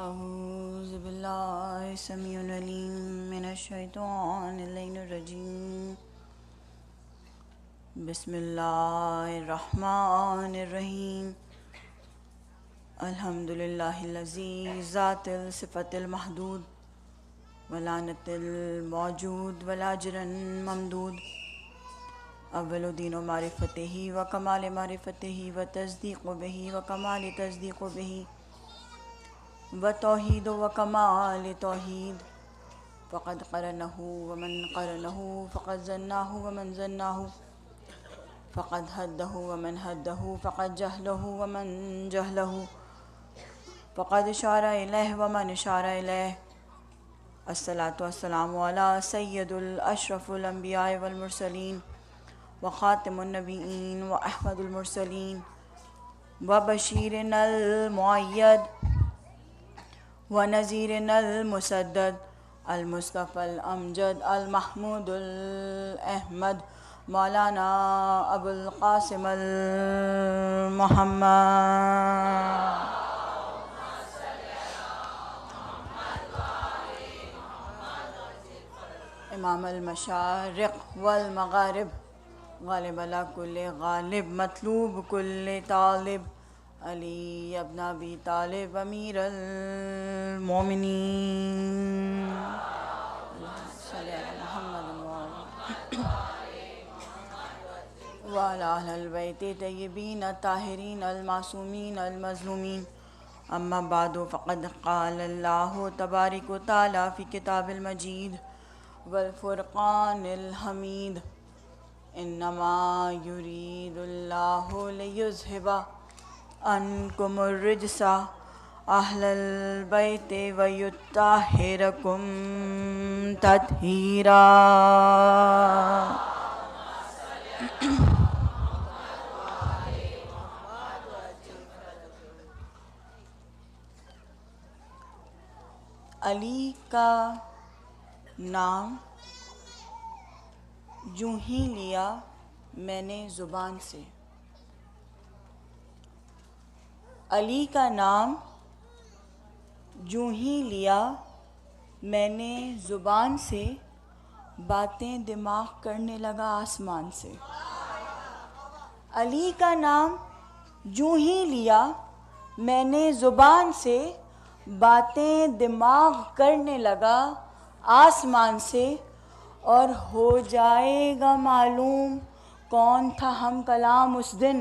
اعوذ باللہ السمیع العلیم من الشیطان اللعین الرجیم بسم اللہ الرحمن الرحیم الحمدللہ الذی ذات الصفت المحدود ولعنت الموجود ولاجر ممدود اول دین و معرفتہ و کمال معرفتہ و تصدیق بہ و کمال تصدیق بہ و توحید و کمال توحید فقد قرنہ ومن قرنہ فقد زناہ ومن زناہ فقد حدہ ومن حدہ فقد جہلہ ومن جہلہ فقد اشار الیہ ومن اشار الیہ الصلاۃ والسلام علی سید الاشرف الانبیاء والمرسلین وخاتم النبیین واحمد المرسلین وبشیرنا المؤید ونذیرنا المسدد المصطفى الامجد المحمود الاحمد مولانا ابو القاسم المحمد امام المشارق والمغارب غالب على كل غالب مطلوب كل طالب علی ابن ابی طالب امیر المومنین صلی اللہ محمد وعلی اہل البیت طیبین الطاہرین المعصومین المظلومین اما بعد فقد قال اللہ تبارک و تعالی فی کتاب المجید والفرقان الحمید انما یرید اللہ لیذہب عنکم الرجس اہل البیت ویطہرکم تطہیرا علی کا نام یوں ہی لیا میں نے زبان سے، علی کا نام یوں ہی لیا میں نے زبان سے، باتیں دماغ کرنے لگا آسمان سے۔ علی کا نام یوں ہی لیا میں نے زبان سے، باتیں دماغ کرنے لگا آسمان سے، اور ہو جائے گا معلوم کون تھا ہم کلام اس دن،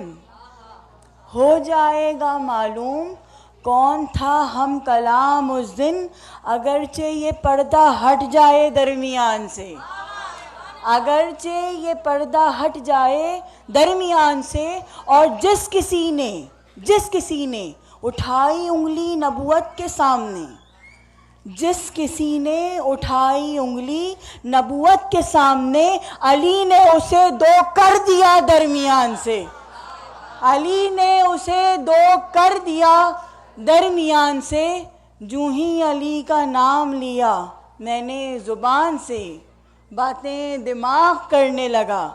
ہو جائے گا معلوم کون تھا ہم کلام اس دن، اگرچہ یہ پردہ ہٹ جائے درمیان سے، اگرچہ یہ پردہ ہٹ جائے درمیان سے، اور جس کسی نے اٹھائی انگلی نبوت کے سامنے، جس کسی نے اٹھائی انگلی نبوت کے سامنے، علی نے اسے دو کر دیا درمیان سے، علی نے اسے دو کر دیا درمیان سے۔ جوں ہی علی کا نام لیا میں نے زبان سے، باتیں دماغ کرنے لگا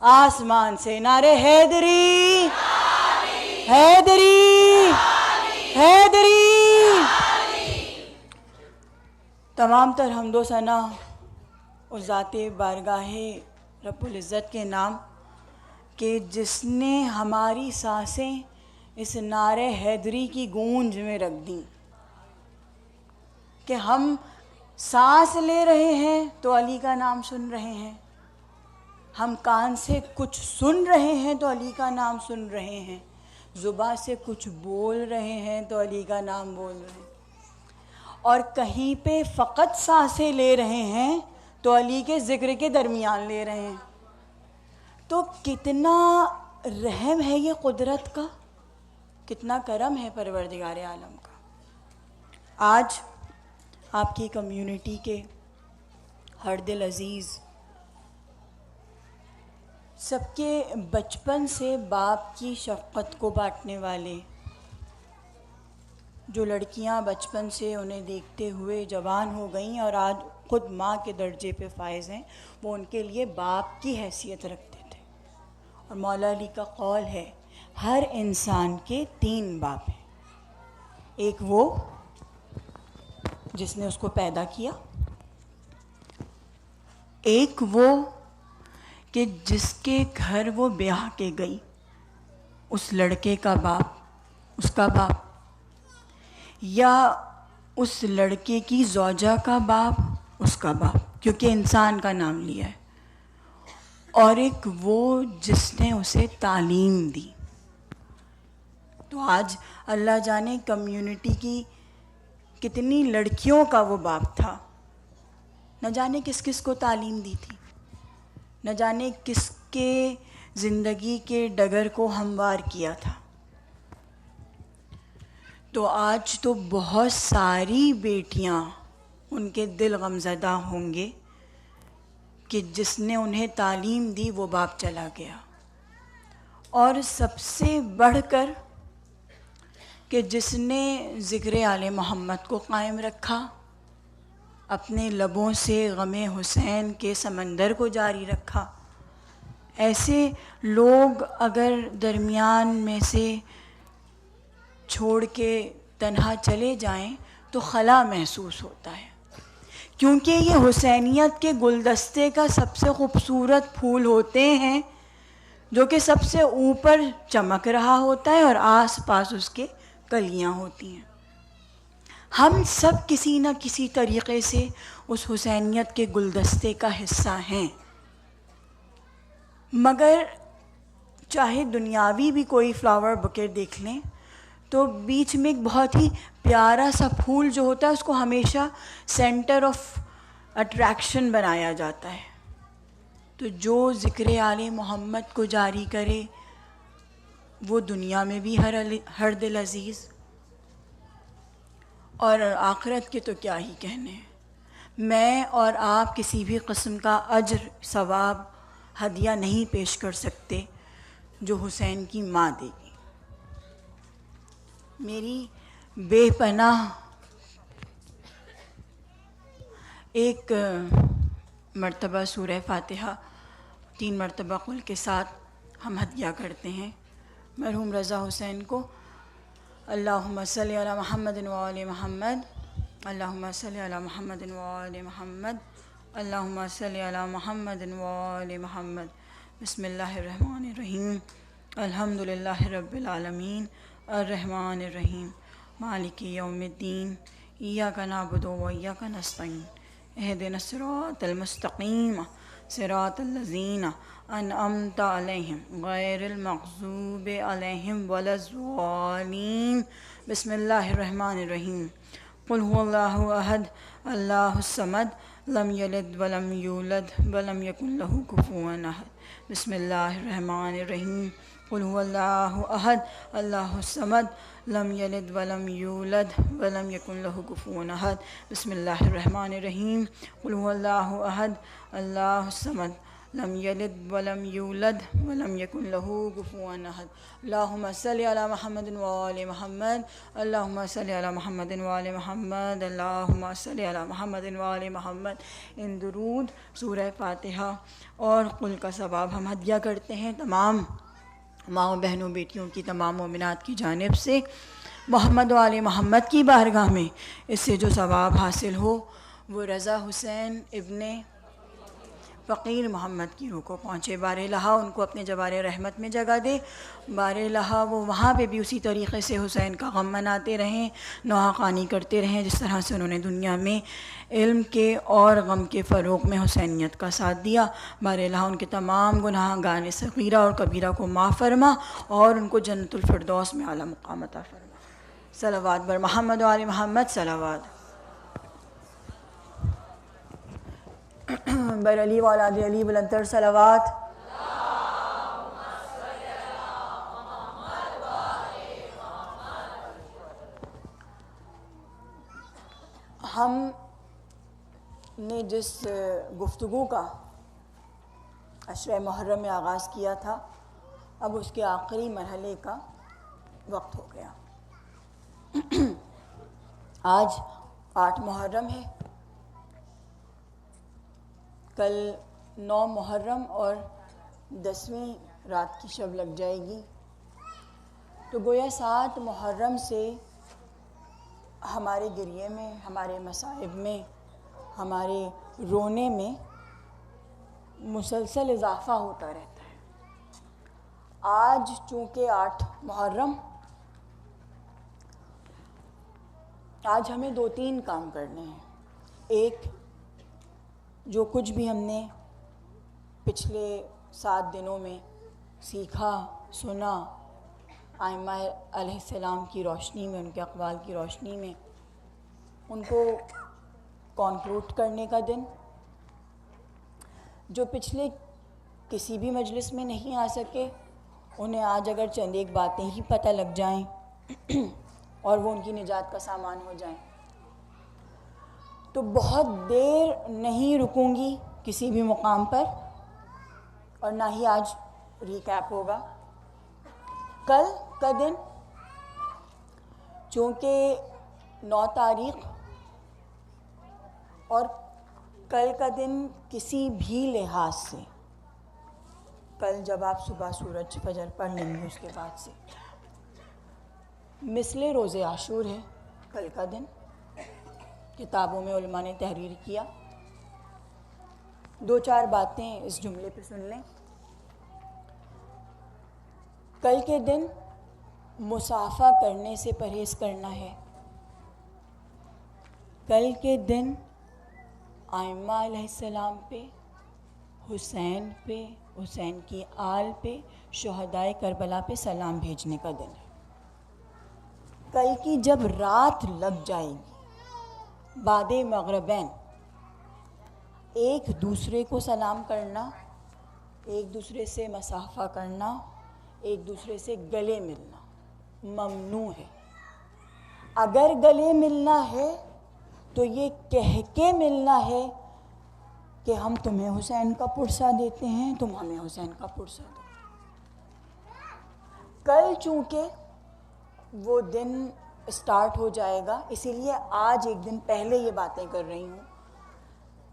آسمان سے۔ نعرہ حیدری حیدری حیدری۔ تمام تر حمد و ثنا اس ذات بارگاہ رب العزت کے نام کہ جس نے ہماری سانسیں اس نعرہ حیدری کی گونج میں رکھ دیں، کہ ہم سانس لے رہے ہیں تو علی کا نام سن رہے ہیں، ہم کان سے کچھ سن رہے ہیں تو علی کا نام سن رہے ہیں، زبان سے کچھ بول رہے ہیں تو علی کا نام بول رہے ہیں، اور کہیں پہ فقط سانسیں لے رہے ہیں تو علی کے ذکر کے درمیان لے رہے ہیں۔ تو کتنا رحم ہے یہ قدرت کا، کتنا کرم ہے پروردگار عالم کا۔ آج آپ کی کمیونٹی کے ہر دل عزیز، سب کے بچپن سے باپ کی شفقت کو بانٹنے والے، جو لڑکیاں بچپن سے انہیں دیکھتے ہوئے جوان ہو گئیں اور آج خود ماں کے درجے پہ فائز ہیں، وہ ان کے لیے باپ کی حیثیت رکھتے تھے۔ اور مولا علی کا قول ہے، ہر انسان کے 3 باپ ہیں، ایک وہ جس نے اس کو پیدا کیا، ایک وہ کہ جس کے گھر وہ بیاہ کے گئی، اس لڑکے کا باپ، اس کا باپ، یا اس لڑکے کی زوجہ کا باپ، اس کا باپ، کیونکہ انسان کا نام لیا ہے، اور ایک وہ جس نے اسے تعلیم دی۔ تو آج اللہ جانے کمیونٹی کی کتنی لڑکیوں کا وہ باپ تھا، نہ جانے کس کس کو تعلیم دی تھی، نہ جانے کس کے زندگی کے ڈگر کو ہموار کیا تھا۔ تو آج تو بہت ساری بیٹیاں ان کے دل غمزدہ ہوں گے کہ جس نے انہیں تعلیم دی وہ باپ چلا گیا، اور سب سے بڑھ کر کہ جس نے ذکر آل محمد کو قائم رکھا، اپنے لبوں سے غم حسین کے سمندر کو جاری رکھا۔ ایسے لوگ اگر درمیان میں سے چھوڑ کے تنہا چلے جائیں تو خلا محسوس ہوتا ہے، کیونکہ یہ حسینیت کے گلدستے کا سب سے خوبصورت پھول ہوتے ہیں جو کہ سب سے اوپر چمک رہا ہوتا ہے اور آس پاس اس کے کلیاں ہوتی ہیں۔ ہم سب کسی نہ کسی طریقے سے اس حسینیت کے گلدستے کا حصہ ہیں، مگر چاہے دنیاوی بھی کوئی فلاور بکے دیکھ لیں تو بیچ میں ایک بہت ہی پیارا سا پھول جو ہوتا ہے اس کو ہمیشہ سینٹر آف اٹریکشن بنایا جاتا ہے۔ تو جو ذکر آل محمد کو جاری کرے وہ دنیا میں بھی ہر دل عزیز، اور آخرت کے تو کیا ہی کہنے ہیں۔ میں اور آپ کسی بھی قسم کا اجر، ثواب، ہدیہ نہیں پیش کر سکتے جو حسین کی ماں دے گی۔ میری بے پناہ ایک مرتبہ سورہ فاتحہ 3 مرتبہ قل کے ساتھ ہم ہدیہ کرتے ہیں مرحوم رضا حسین کو۔ اللہم صلی علی محمد و آل محمد، اللہم صلی علی محمد و آل محمد، اللہم صلی علی محمد و آل محمد۔ بسم اللہ الرحمن الرحیم، الحمد للہ رب العالمین، الرحمن الرحیم، مالک یوم الدین، ایاک نعبد و ایاک نستعین، اہدنا الصراط المستقیم، صراط الذین انعمت علیہم غیر المغضوب علیہم ولا الضالین۔ بسم اللہ الرحمن الرحیم، قل هو اللہ احد اللہ الصمد لم یلد ولم یولد ولم یکن له کفوا احد۔ بسم اللہ الرحمن الرحیم، قل هو اللہ احد اللہ الصمد لم یلد ولم یولد ولم یکن له کفوا احد۔ بسم اللہ الرحمن الرحیم، قل هو اللہ احد اللہ الصمد لم یلد ولم یولد ولم یکن له کفوا احد۔ اللہم صلی علی محمد و آل محمد، اللہم صلی علی محمد و آل محمد، اللہم صلی علی محمد و آل محمد۔ ان درود، سورہ فاتحہ اور قل کا ثواب ہم ہدیہ کرتے ہیں تمام ماؤں بہنوں بیٹیوں کی، تمام مومنات کی جانب سے محمد و آل محمد کی بارگاہ میں۔ اس سے جو ثواب حاصل ہو وہ رضا حسین ابن فقیر محمد کی روح کو پہنچے۔ بار الہ ان کو اپنے جوار رحمت میں جگہ دے، بار الہ وہ وہاں پہ بھی اسی طریقے سے حسین کا غم مناتے رہیں، نوحہ خوانی کرتے رہیں جس طرح سے انہوں نے دنیا میں علم کے اور غم کے فروغ میں حسینیت کا ساتھ دیا۔ بار الہ ان کے تمام گناہ گان صغیرہ اور کبیرہ کو معاف فرما اور ان کو جنت الفردوس میں اعلیٰ مقام عطا فرما۔ صلوات بر محمد و آل محمد، صلوات بر علی و اولاد علی بلندتر صلوات۔ ہم نے جس گفتگو کا عشرہ محرم میں آغاز کیا تھا اب اس کے آخری مرحلے کا وقت ہو گیا۔ آج 8 محرم ہے، کل 9 محرم اور 10ویں رات کی شب لگ جائے گی، تو گویا 7 محرم سے ہمارے گریے میں، ہمارے مصائب میں، ہمارے رونے میں مسلسل اضافہ ہوتا رہتا ہے۔ آج چونکہ 8 محرم، آج ہمیں 2-3 کام کرنے ہیں۔ ایک، جو کچھ بھی ہم نے پچھلے 7 دنوں میں سیکھا، سنا، ائمہ علیہ السلام کی روشنی میں، ان کے اقوال کی روشنی میں، ان کو کنکلوڈ کرنے کا دن۔ جو پچھلے کسی بھی مجلس میں نہیں آ سکے، انہیں آج اگر چند ایک باتیں ہی پتہ لگ جائیں اور وہ ان کی نجات کا سامان ہو جائیں، تو بہت دیر نہیں رکوں گی کسی بھی مقام پر، اور نہ ہی آج ریکیپ ہوگا۔ کل کا دن، چونکہ 9 تاریخ، اور کل کا دن کسی بھی لحاظ سے، کل جب آپ صبح سورج فجر پڑھ لیں گے اس کے بعد سے، مثل روز عاشور ہے کل کا دن۔ کتابوں میں علماء نے تحریر کیا۔ 2-4 باتیں اس جملے پہ سن لیں۔ کل کے دن مصافحہ کرنے سے پرہیز کرنا ہے۔ کل کے دن ائمہ علیہ السلام پہ، حسین پہ، حسین کی آل پہ، شہدائے کربلا پہ سلام بھیجنے کا دن ہے۔ کل کی جب رات لگ جائے گی، بعد مغربین، ایک دوسرے کو سلام کرنا، ایک دوسرے سے مصافحہ کرنا، ایک دوسرے سے گلے ملنا ممنوع ہے۔ اگر گلے ملنا ہے تو یہ کہہ کے ملنا ہے کہ ہم تمہیں حسین کا پرسہ دیتے ہیں، تم ہمیں حسین کا پرسہ دو۔ کل چونکہ وہ دن اسٹارٹ ہو جائے گا، اسی لیے آج ایک دن پہلے یہ باتیں کر رہی ہوں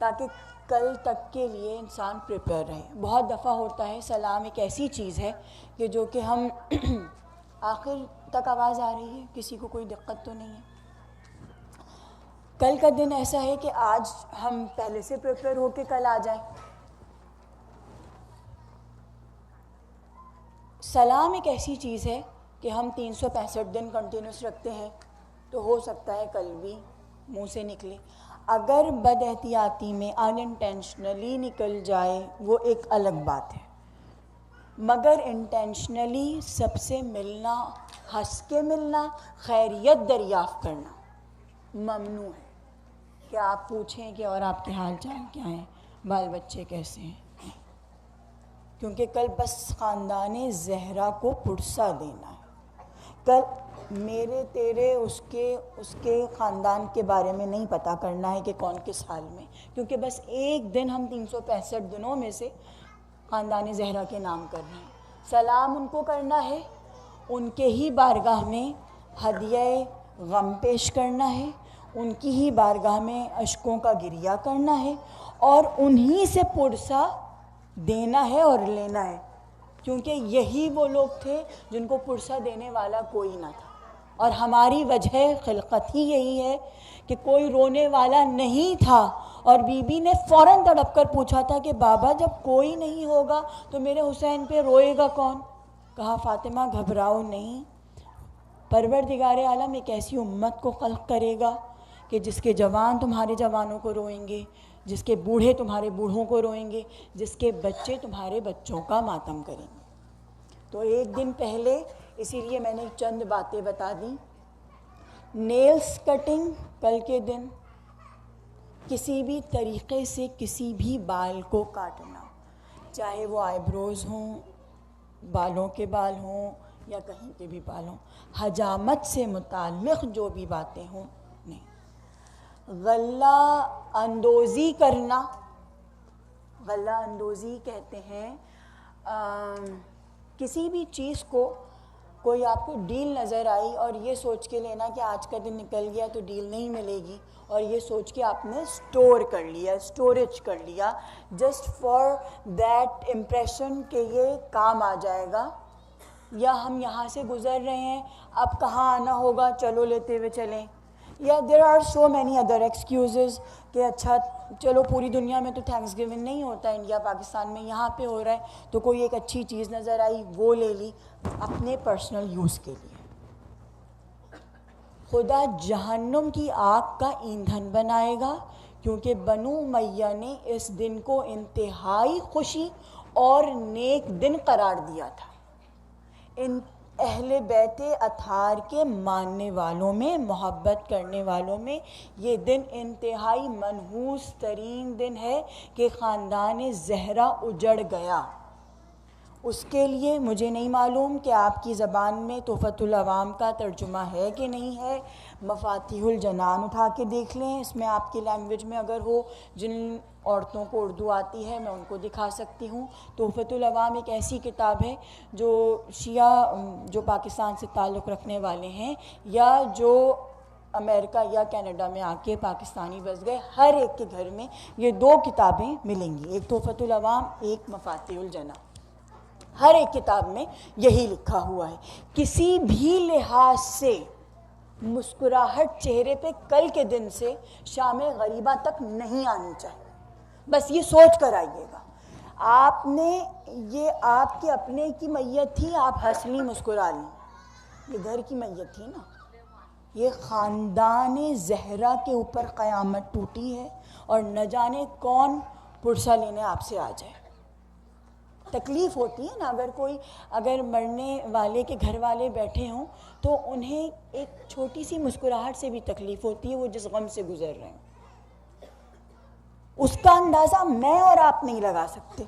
تاکہ کل تک کے لیے انسان پریپیئر رہے۔ بہت دفعہ ہوتا ہے سلام ایک ایسی چیز ہے کہ جو کہ ہم آخر تک آواز آ رہی ہے، کسی کو کوئی دقت تو نہیں ہے۔ کل کا دن ایسا ہے کہ آج ہم پہلے سے پریپیئر ہو کے کل آ جائیں۔ سلام ایک ایسی چیز ہے کہ ہم 365 دن کنٹینیوس رکھتے ہیں، تو ہو سکتا ہے کل بھی منہ سے نکلے۔ اگر بد احتیاطی میں انٹینشنلی نکل جائے وہ ایک الگ بات ہے، مگر انٹینشنلی سب سے ملنا، ہنس کے ملنا، خیریت دریافت کرنا ممنوع ہے۔ کہ آپ پوچھیں کہ اور آپ کے حال چال کیا ہیں، بال بچے کیسے ہیں، کیونکہ کل بس خاندان زہرا کو پرسہ دینا ہے۔ کل میرے تیرے اس کے خاندان کے بارے میں نہیں پتہ کرنا ہے کہ کون کس حال میں، کیونکہ بس ایک دن ہم 365 دنوں میں سے خاندان زہرا کے نام کر رہے ہیں۔ سلام ان کو کرنا ہے، ان کے ہی بارگاہ میں ہدیہ غم پیش کرنا ہے، ان کی ہی بارگاہ میں اشکوں کا گریہ کرنا ہے، اور انہی سے پرسہ دینا ہے اور لینا ہے، کیونکہ یہی وہ لوگ تھے جن کو پرسہ دینے والا کوئی نہ تھا، اور ہماری وجہ خلقت ہی یہی ہے کہ کوئی رونے والا نہیں تھا، اور بی بی نے فوراً تڑپ کر پوچھا تھا کہ بابا جب کوئی نہیں ہوگا تو میرے حسین پہ روئے گا کون؟ کہا فاطمہ گھبراؤ نہیں، پروردگار عالم ایک ایسی امت کو خلق کرے گا کہ جس کے جوان تمہارے جوانوں کو روئیں گے، جس کے بوڑھے تمہارے بوڑھوں کو روئیں گے، جس کے بچے تمہارے بچوں کا ماتم کریں گے۔ تو ایک دن پہلے اسی لیے میں نے چند باتیں بتا دیں۔ نیلز کٹنگ کل کے دن، کسی بھی طریقے سے کسی بھی بال کو کاٹنا، چاہے وہ آئی بروز ہوں، بالوں کے بال ہوں یا کہیں کے بھی بال ہوں، حجامت سے متعلق جو بھی باتیں ہوں نہیں۔ غلہ اندوزی کرنا، غلہ اندوزی کہتے ہیں کسی بھی چیز کو، کوئی آپ کو ڈیل نظر آئی اور یہ سوچ کے لینا کہ آج کا دن نکل گیا تو ڈیل نہیں ملے گی، اور یہ سوچ کے آپ نے سٹور کر لیا، اسٹوریج کر لیا جسٹ فار دیٹ امپریشن کہ یہ کام آ جائے گا، یا ہم یہاں سے گزر رہے ہیں اب کہاں آنا ہوگا چلو لیتے ہوئے چلیں، یا there are so many other excuses کہ اچھا چلو پوری دنیا میں تو تھینکس گیونگ نہیں ہوتا، انڈیا پاکستان میں یہاں پہ ہو رہا ہے تو کوئی ایک اچھی چیز نظر آئی وہ لے لی اپنے پرسنل یوز کے لیے. خدا جہنم کی آگ کا ایندھن بنائے گا، کیونکہ بنو امیہ نے اس دن کو انتہائی خوشی اور نیک دن قرار دیا تھا. ان اہل بیت اطہار کے ماننے والوں میں، محبت کرنے والوں میں یہ دن انتہائی منحوس ترین دن ہے کہ خاندان زہرا اجڑ گیا. اس کے لیے مجھے نہیں معلوم کہ آپ کی زبان میں تحفۃ العوام کا ترجمہ ہے کہ نہیں ہے. مفاتیح الجنان اٹھا کے دیکھ لیں، اس میں آپ کی لینگویج میں اگر ہو، جن عورتوں کو اردو آتی ہے میں ان کو دکھا سکتی ہوں. تحفۃ العوام ایک ایسی کتاب ہے جو شیعہ جو پاکستان سے تعلق رکھنے والے ہیں یا جو امریکہ یا کینیڈا میں آ کے پاکستانی بس گئے، ہر ایک کے گھر میں یہ دو کتابیں ملیں گی، ایک تحفۃ العوام، ایک مفاتیح الجنان. ہر ایک کتاب میں یہی لکھا ہوا ہے. کسی بھی لحاظ سے مسکراہٹ چہرے پہ کل کے دن سے شام غریبہ تک نہیں آنی چاہیے. بس یہ سوچ کر آئیے گا. آپ نے یہ آپ کے اپنے کی میت تھی، آپ ہنس لیں مسکرا لیں، یہ گھر کی میت تھی نا. یہ خاندان زہرا کے اوپر قیامت ٹوٹی ہے اور نہ جانے کون پرسہ لینے آپ سے آ جائے. تکلیف ہوتی ہے نا، اگر مرنے والے کے گھر والے بیٹھے ہوں تو انہیں ایک چھوٹی سی مسکراہٹ سے بھی تکلیف ہوتی ہے، وہ جس غم سے گزر رہے ہیں اس کا اندازہ میں اور آپ نہیں لگا سکتے،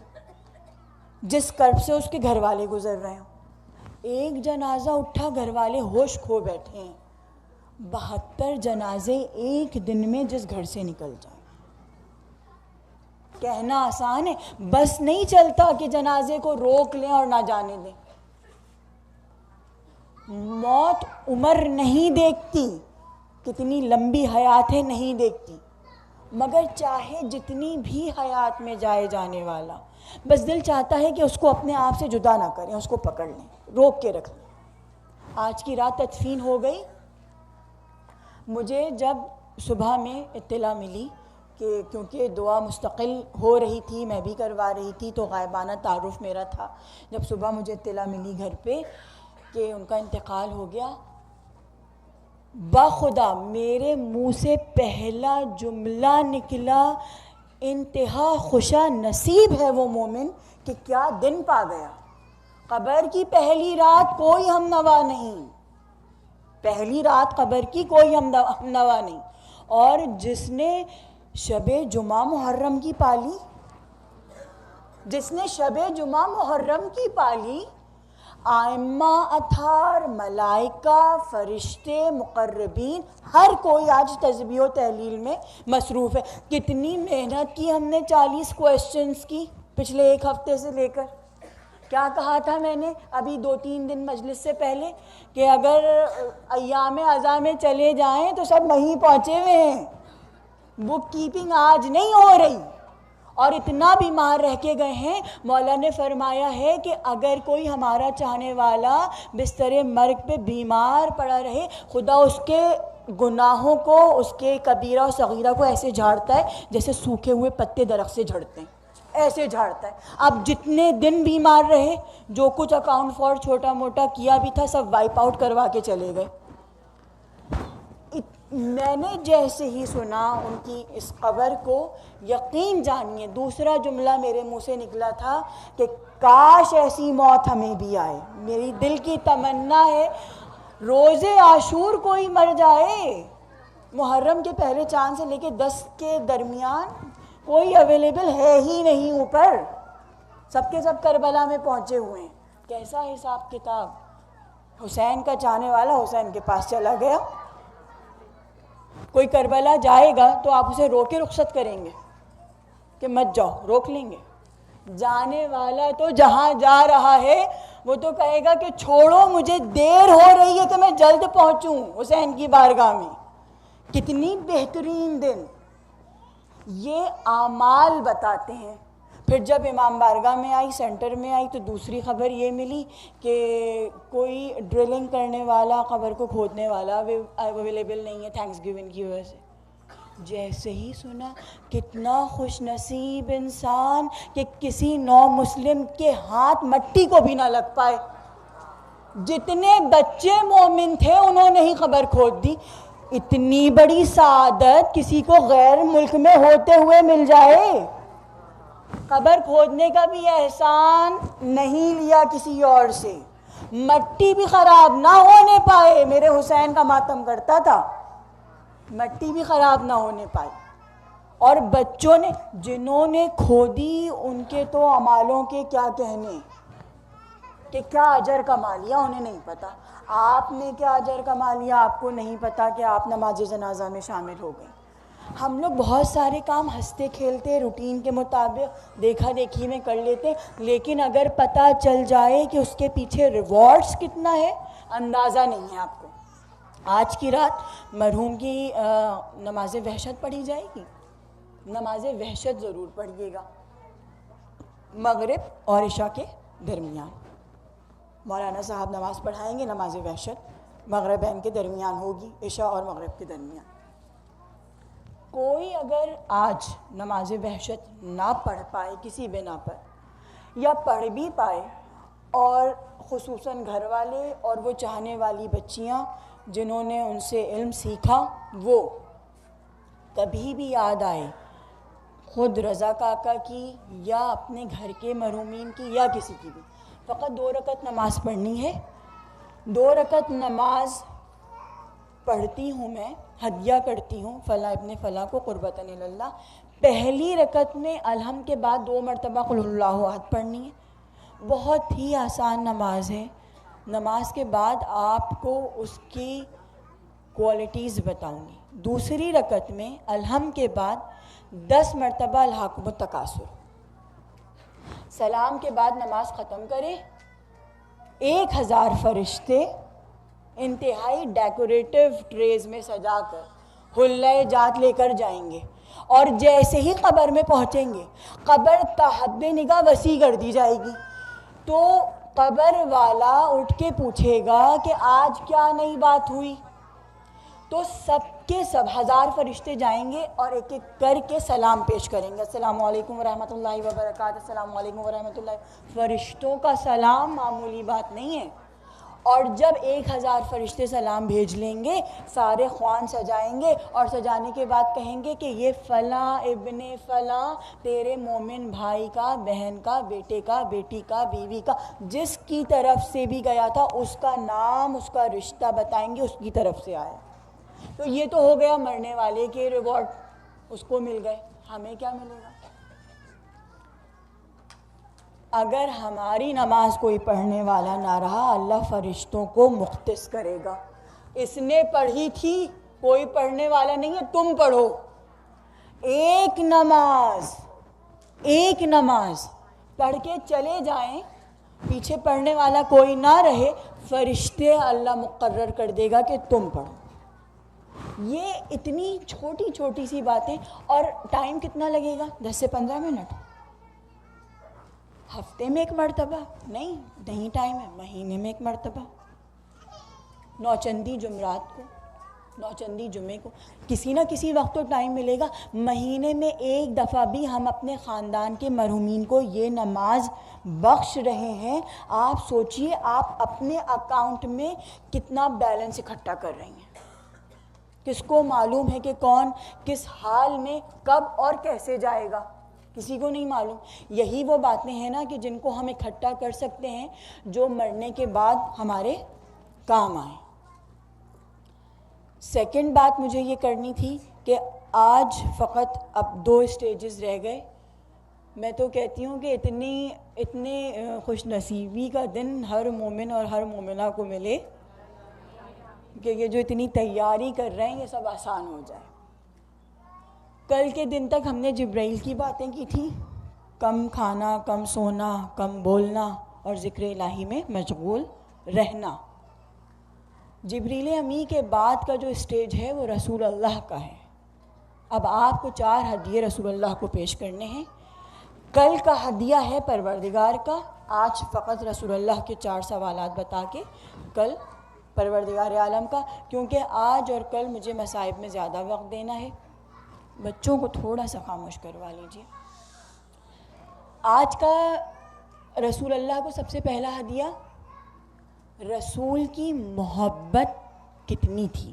جس کرب سے اس کے گھر والے گزر رہے ہوں. ایک جنازہ اٹھا گھر والے ہوش کھو بیٹھے ہیں، 72 جنازے ایک دن میں جس گھر سے نکل جائیں. کہنا آسان ہے، بس نہیں چلتا کہ جنازے کو روک لیں اور نہ جانے دیں. موت عمر نہیں دیکھتی، کتنی لمبی حیات ہے نہیں دیکھتی، مگر چاہے جتنی بھی حیات میں جائے جانے والا، بس دل چاہتا ہے کہ اس کو اپنے آپ سے جدا نہ کریں، اس کو پکڑ لیں، روک کے رکھ لیں. آج کی رات تدفین ہو گئی. مجھے جب صبح میں اطلاع ملی کہ کیونکہ دعا مستقل ہو رہی تھی، میں بھی کروا رہی تھی تو غائبانہ تعارف میرا تھا، جب صبح مجھے اطلاع ملی گھر پہ کہ ان کا انتقال ہو گیا، بخدا میرے منہ سے پہلا جملہ نکلا، انتہا خوشا نصیب ہے وہ مومن کہ کیا دن پا گیا. قبر کی پہلی رات کوئی ہم نوا نہیں، پہلی رات قبر کی کوئی ہم نوا نہیں. اور جس نے شب جمعہ محرم کی پالی، جس نے شب جمعہ محرم کی پالی، آئمہ اطہار، ملائکہ، فرشتے، مقربین، ہر کوئی آج تسبیح و تحلیل میں مصروف ہے. کتنی محنت کی ہم نے 40 کویسچنز کی پچھلے ایک ہفتے سے لے کر. کیا کہا تھا میں نے ابھی 2-3 دن مجلس سے پہلے کہ اگر ایام اعضاء میں چلے جائیں تو سب وہیں پہنچے ہوئے ہیں، بک کیپنگ آج نہیں ہو رہی. اور اتنا بیمار رہ کے گئے ہیں، مولا نے فرمایا ہے کہ اگر کوئی ہمارا چاہنے والا بستر مرگ پہ بیمار پڑا رہے، خدا اس کے گناہوں کو، اس کے کبیرہ و صغیرہ کو ایسے جھاڑتا ہے جیسے سوکھے ہوئے پتے درخت سے جھڑتے ہیں، ایسے جھاڑتا ہے. اب جتنے دن بیمار رہے، جو کچھ اکاؤنٹ فراڈ چھوٹا موٹا کیا بھی تھا سب وائپ آؤٹ کروا کے چلے گئے. میں نے جیسے ہی سنا ان کی اس خبر کو، یقین جانیے دوسرا جملہ میرے منہ سے نکلا تھا کہ کاش ایسی موت ہمیں بھی آئے. میری دل کی تمنا ہے روز عاشور کوئی مر جائے، محرم کے پہلے چاند سے لے کے 10 کے درمیان کوئی اویلیبل ہے ہی نہیں اوپر، سب کے سب کربلا میں پہنچے ہوئے ہیں. کیسا حساب کتاب؟ حسین کا چاہنے والا حسین کے پاس چلا گیا. کوئی کربلا جائے گا تو آپ اسے روک کے رخصت کریں گے کہ مت جاؤ، روک لیں گے. جانے والا تو جہاں جا رہا ہے وہ تو کہے گا کہ چھوڑو مجھے، دیر ہو رہی ہے کہ میں جلد پہنچوں حسین کی بارگاہ میں. کتنی بہترین دن. یہ اعمال بتاتے ہیں. پھر جب امام بارگاہ میں آئی، سینٹر میں آئی، تو دوسری خبر یہ ملی کہ کوئی ڈرلنگ کرنے والا، قبر کو کھودنے والا اویلیبل نہیں ہے تھینکس گیونگ کی وجہ سے۔ جیسے ہی سنا، کتنا خوش نصیب انسان کہ کسی نو مسلم کے ہاتھ مٹی کو بھی نہ لگ پائے۔ جتنے بچے مومن تھے انہوں نے ہی قبر کھود دی۔ اتنی بڑی سعادت کسی کو غیر ملک میں ہوتے ہوئے مل جائے۔ قبر کھودنے کا بھی احسان نہیں لیا کسی اور سے، مٹی بھی خراب نہ ہونے پائے۔ میرے حسین کا ماتم کرتا تھا، مٹی بھی خراب نہ ہونے پائی۔ اور بچوں نے جنہوں نے کھودی ان کے تو اعمالوں کے کیا کہنے، کہ کیا اجر کما لیا انہیں نہیں پتا۔ آپ نے کیا اجر کما لیا آپ کو نہیں پتا کہ آپ نماز جنازہ میں شامل ہو گئیں۔ ہم لوگ بہت سارے کام ہنستے کھیلتے روٹین کے مطابق دیکھا دیکھی میں کر لیتے، لیکن اگر پتہ چل جائے کہ اس کے پیچھے ریوارڈز کتنا ہے اندازہ نہیں ہے آپ کو۔ آج کی رات مرحوم کی نماز وحشت پڑھی جائے گی، نماز وحشت ضرور پڑھیے گا، مغرب اور عشاء کے درمیان مولانا صاحب نماز پڑھائیں گے۔ نماز وحشت مغربین کے درمیان ہوگی، عشاء اور مغرب کے درمیان۔ کوئی اگر آج نماز وحشت نہ پڑھ پائے کسی بنا پر، یا پڑھ بھی پائے اور خصوصاً گھر والے اور وہ چاہنے والی بچیاں جنہوں نے ان سے علم سیکھا، وہ کبھی بھی یاد آئے خود رضا کاکا کی یا اپنے گھر کے مرحومین کی یا کسی کی بھی، فقط 2 رکعت نماز پڑھنی ہے۔ 2 رکعت نماز پڑھتی ہوں میں، ہدیہ کرتی ہوں فلاں ابن فلاں کو قربتاً اللہ۔ پہلی رکعت میں الحمد کے بعد 2 مرتبہ قل اللہ احد پڑھنی ہے۔ بہت ہی آسان نماز ہے۔ نماز کے بعد آپ کو اس کی کوالٹیز بتاؤں گی۔ دوسری رکعت میں الحمد کے بعد 10 مرتبہ الہاکم التکاثر۔ سلام کے بعد نماز ختم کریں، 1000 فرشتے انتہائی ڈیکوریٹو ٹریز میں سجا کر حلۂ جات لے کر جائیں گے، اور جیسے ہی قبر میں پہنچیں گے قبر تحب نگاہ وسیع کر دی جائے گی، تو قبر والا اٹھ کے پوچھے گا کہ آج کیا نئی بات ہوئی، تو سب کے سب 1000 فرشتے جائیں گے اور ایک ایک کر کے سلام پیش کریں گے، السلام علیکم ورحمۃ اللہ وبرکاتہ، السلام علیکم ورحمۃ اللہ۔ فرشتوں کا سلام معمولی بات نہیں ہے۔ اور جب 1000 فرشتے سلام بھیج لیں گے، سارے خوان سجائیں گے اور سجانے کے بعد کہیں گے کہ یہ فلاں ابن فلاں تیرے مومن بھائی کا، بہن کا، بیٹے کا، بیٹی کا، بیوی کا، جس کی طرف سے بھی گیا تھا اس کا نام، اس کا رشتہ بتائیں گے، اس کی طرف سے آیا۔ تو یہ تو ہو گیا مرنے والے کے ریوارڈ، اس کو مل گئے، ہمیں کیا ملے گا؟ اگر ہماری نماز کوئی پڑھنے والا نہ رہا، اللہ فرشتوں کو مختص کرے گا، اس نے پڑھی تھی، کوئی پڑھنے والا نہیں ہے، تم پڑھو۔ ایک نماز پڑھ کے چلے جائیں، پیچھے پڑھنے والا کوئی نہ رہے، فرشتے اللہ مقرر کر دے گا کہ تم پڑھو۔ یہ اتنی چھوٹی چھوٹی سی باتیں، اور ٹائم کتنا لگے گا؟ 10 سے 15 منٹ۔ ہفتے میں 1 مرتبہ نہیں ٹائم ہے، مہینے میں 1 مرتبہ، نوچندی جمعرات کو، نوچندی جمعے کو، کسی نہ کسی وقت تو ٹائم ملے گا۔ مہینے میں 1 دفعہ بھی ہم اپنے خاندان کے مرحومین کو یہ نماز بخش رہے ہیں۔ آپ سوچئے آپ اپنے اکاؤنٹ میں کتنا بیلنس اکٹھا کر رہی ہیں۔ کس کو معلوم ہے کہ کون کس حال میں کب اور کیسے جائے گا؟ کسی کو نہیں معلوم۔ یہی وہ باتیں ہیں نا کہ جن کو ہم اکٹھا کر سکتے ہیں، جو مرنے کے بعد ہمارے کام آئیں۔ سیکنڈ بات مجھے یہ کرنی تھی کہ آج فقط اب 2 اسٹیجز رہ گئے۔ میں تو کہتی ہوں کہ اتنے خوش نصیبی کا دن ہر مومن اور ہر مومنہ کو ملے کہ یہ جو اتنی تیاری کر رہے ہیں یہ سب آسان ہو جائے۔ کل کے دن تک ہم نے جبرائیل کی باتیں کی تھیں، کم کھانا، کم سونا، کم بولنا اور ذکر الہی میں مشغول رہنا۔ جبریل امی کے بعد کا جو اسٹیج ہے وہ رسول اللہ کا ہے۔ اب آپ کو 4 ہدیے رسول اللہ کو پیش کرنے ہیں۔ کل کا ہدیہ ہے پروردگار کا. آج فقط رسول اللہ کے 4 سوالات بتا کے کل پروردگار عالم کا، کیونکہ آج اور کل مجھے مصائب میں زیادہ وقت دینا ہے. بچوں کو تھوڑا سا خاموش کروا لیجیے. آج کا رسول اللہ کو سب سے پہلا ہدیہ، رسول کی محبت کتنی تھی،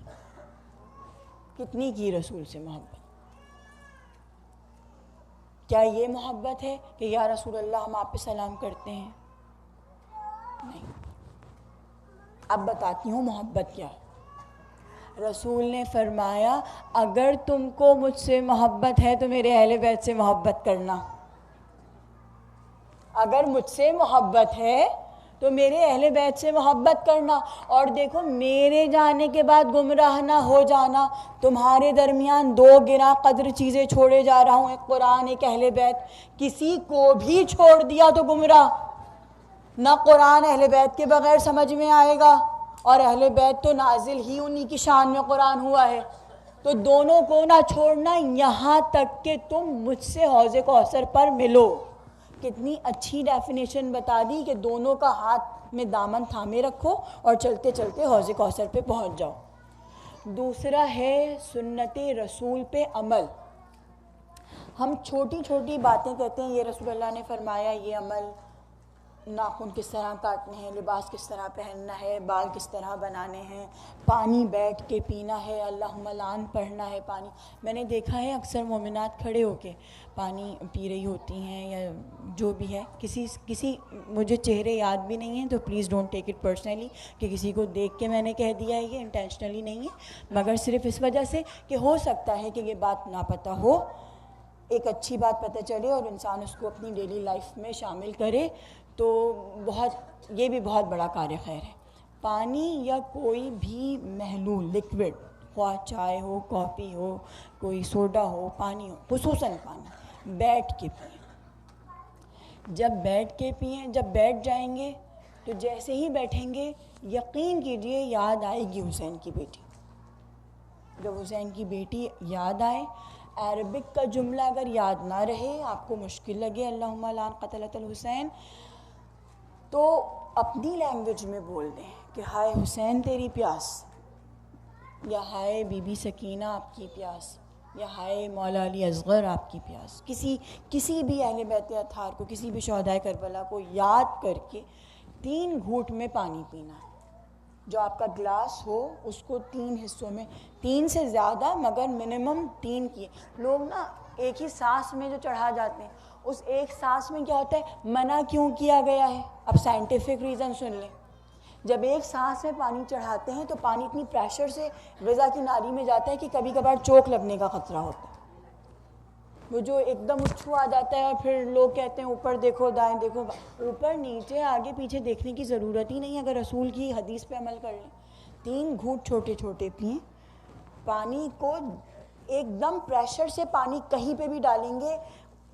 کتنی کی رسول سے محبت. کیا یہ محبت ہے کہ یا رسول اللہ ہم آپ پہ سلام کرتے ہیں؟ نہیں. اب بتاتی ہوں محبت کیا ہے. رسول نے فرمایا اگر تم کو مجھ سے محبت ہے تو میرے اہل بیت سے محبت کرنا. اگر مجھ سے محبت ہے تو میرے اہل بیت سے محبت کرنا. اور دیکھو میرے جانے کے بعد گمراہ نہ ہو جانا. تمہارے درمیان 2 گراں قدر چیزیں چھوڑے جا رہا ہوں، ایک قرآن ایک اہل بیت. کسی کو بھی چھوڑ دیا تو گمراہ. نہ قرآن اہل بیت کے بغیر سمجھ میں آئے گا، اور اہل بیت تو نازل ہی انہی کی شان میں قرآن ہوا ہے. تو دونوں کو نہ چھوڑنا یہاں تک کہ تم مجھ سے حوض کوثر پر ملو. کتنی اچھی ڈیفینیشن بتا دی کہ دونوں کا ہاتھ میں دامن تھامے رکھو اور چلتے چلتے حوض کوثر پہ پہنچ جاؤ. دوسرا ہے سنت رسول پہ عمل. ہم چھوٹی چھوٹی باتیں کہتے ہیں، یہ رسول اللہ نے فرمایا یہ عمل، ناخن کس طرح کاٹنے ہیں، لباس کس طرح پہننا ہے، بال کس طرح بنانے ہیں، پانی بیٹھ کے پینا ہے، اللہم لعن پڑھنا ہے. پانی میں نے دیکھا ہے اکثر مومنات کھڑے ہو کے پانی پی رہی ہوتی ہیں یا جو بھی ہے. کسی مجھے چہرے یاد بھی نہیں ہیں تو please don't take it personally کہ کسی کو دیکھ کے میں نے کہہ دیا ہے، یہ انٹینشنلی نہیں ہے، مگر صرف اس وجہ سے کہ ہو سکتا ہے کہ یہ بات نہ پتہ ہو، ایک اچھی بات پتہ چلے اور انسان اس کو اپنی ڈیلی لائف میں شامل کرے تو یہ بھی بہت بڑا کار خیر ہے. پانی یا کوئی بھی محلول لکوڈ، خواہ چائے ہو، کافی ہو، کوئی سوڈا ہو، پانی ہو، خصوصاً پانی بیٹھ کے پئیں. جب بیٹھ کے پئیں، جب بیٹھ جائیں گے تو جیسے ہی بیٹھیں گے یقین کیجئے یاد آئے گی حسین کی بیٹی. جب حسین کی بیٹی یاد آئے، عربک کا جملہ اگر یاد نہ رہے، آپ کو مشکل لگے اللہم لعن قتلۃ الحسین، تو اپنی لینگویج میں بول دیں کہ ہائے حسین تیری پیاس، یا ہائے بی بی سکینہ آپ کی پیاس، یا ہائے مولا علی اصغر آپ کی پیاس. کسی بھی اہل بیت اطہار کو، کسی بھی شہدائے کربلا کو یاد کر کے 3 گھونٹ میں پانی پینا ہے. جو آپ کا گلاس ہو اس کو 3 حصوں میں، 3 سے زیادہ مگر منیمم 3 کیے. لوگ نا ایک ہی سانس میں جو چڑھا جاتے ہیں، اس ایک سانس میں کیا ہوتا ہے، منع کیوں کیا گیا ہے. اب سائنٹیفک ریزن سن لیں. جب ایک سانس میں پانی چڑھاتے ہیں تو پانی اتنی پریشر سے غذا کی نالی میں جاتا ہے کہ کبھی کبھار چوک لگنے کا خطرہ ہوتا ہے. وہ جو ایک دم اچھو آ جاتا ہے اور پھر لوگ کہتے ہیں اوپر دیکھو دائیں دیکھو، اوپر نیچے آگے پیچھے دیکھنے کی ضرورت ہی نہیں اگر رسول کی حدیث پہ عمل کر لیں. 3 گھونٹ چھوٹے چھوٹے پئیں. پانی کو ایک دم پریشر سے پانی کہیں پہ بھی ڈالیں گے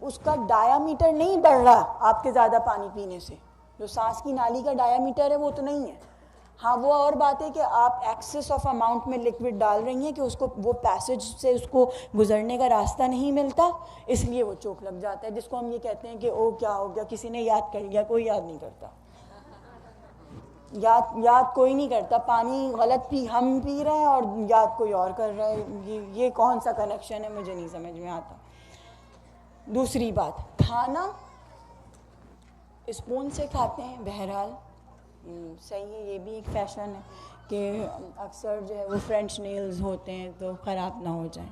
اس کا ڈایا میٹر نہیں بڑھ رہا آپ کے زیادہ پانی پینے سے. جو سانس کی نالی کا ڈایا میٹر ہے وہ تو نہیں ہے. ہاں وہ اور بات ہے کہ آپ ایکسس آف اماؤنٹ میں لکوڈ ڈال رہی ہیں کہ اس کو وہ پیسج سے اس کو گزرنے کا راستہ نہیں ملتا، اس لیے وہ چوک لگ جاتا ہے، جس کو ہم یہ کہتے ہیں کہ او کیا ہو گیا، کسی نے یاد کر لیا. کوئی یاد نہیں کرتا، یاد کوئی نہیں کرتا. پانی غلط ہم پی رہے ہیں اور یاد کوئی اور کر رہا ہے. یہ کون سا کنیکشن ہے مجھے نہیں سمجھ میں آتا. دوسری بات، کھانا اسپون سے کھاتے ہیں، بہرحال صحیح ہے، یہ بھی ایک فیشن ہے کہ اکثر جو ہے وہ فرینچ نیلز ہوتے ہیں تو خراب نہ ہو جائیں،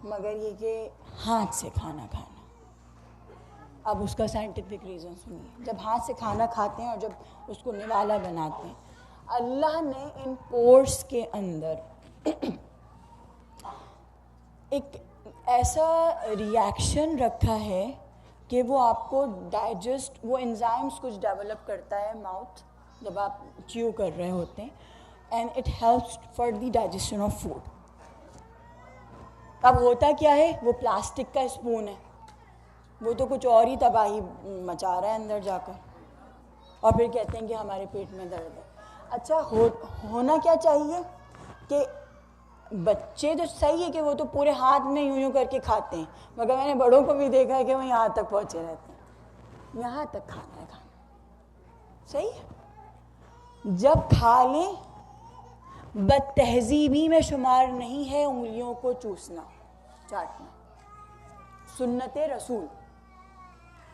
مگر یہ کہ ہاتھ سے کھانا کھانا، اب اس کا سائنٹیفک ریزن سنیے. جب ہاتھ سے کھانا کھاتے ہیں اور جب اس کو نوالا بناتے ہیں، اللہ نے ان پورس کے اندر ایک ایسا ریاکشن رکھا ہے کہ وہ آپ کو ڈائجسٹ، وہ انزائمز کچھ ڈیولپ کرتا ہے ماؤتھ جب آپ چیو کر رہے ہوتے ہیں، and it helps for the digestion of food. اب ہوتا کیا ہے، وہ پلاسٹک کا اسپون ہے، وہ تو کچھ اور ہی تباہی مچا رہا ہے اندر جا کر، اور پھر کہتے ہیں کہ ہمارے پیٹ میں درد ہے. اچھا ہونا کیا چاہیے کہ بچے تو صحیح ہے کہ وہ تو پورے ہاتھ میں یوں یوں کر کے کھاتے ہیں، مگر میں نے بڑوں کو بھی دیکھا ہے کہ وہ یہاں تک پہنچے رہتے ہیں. یہاں تک کھانا ہے کھانا. صحیح ہے. جب کھا لیں بد تہذیبی میں شمار نہیں ہے انگلیوں کو چوسنا چاٹنا. سنت رسول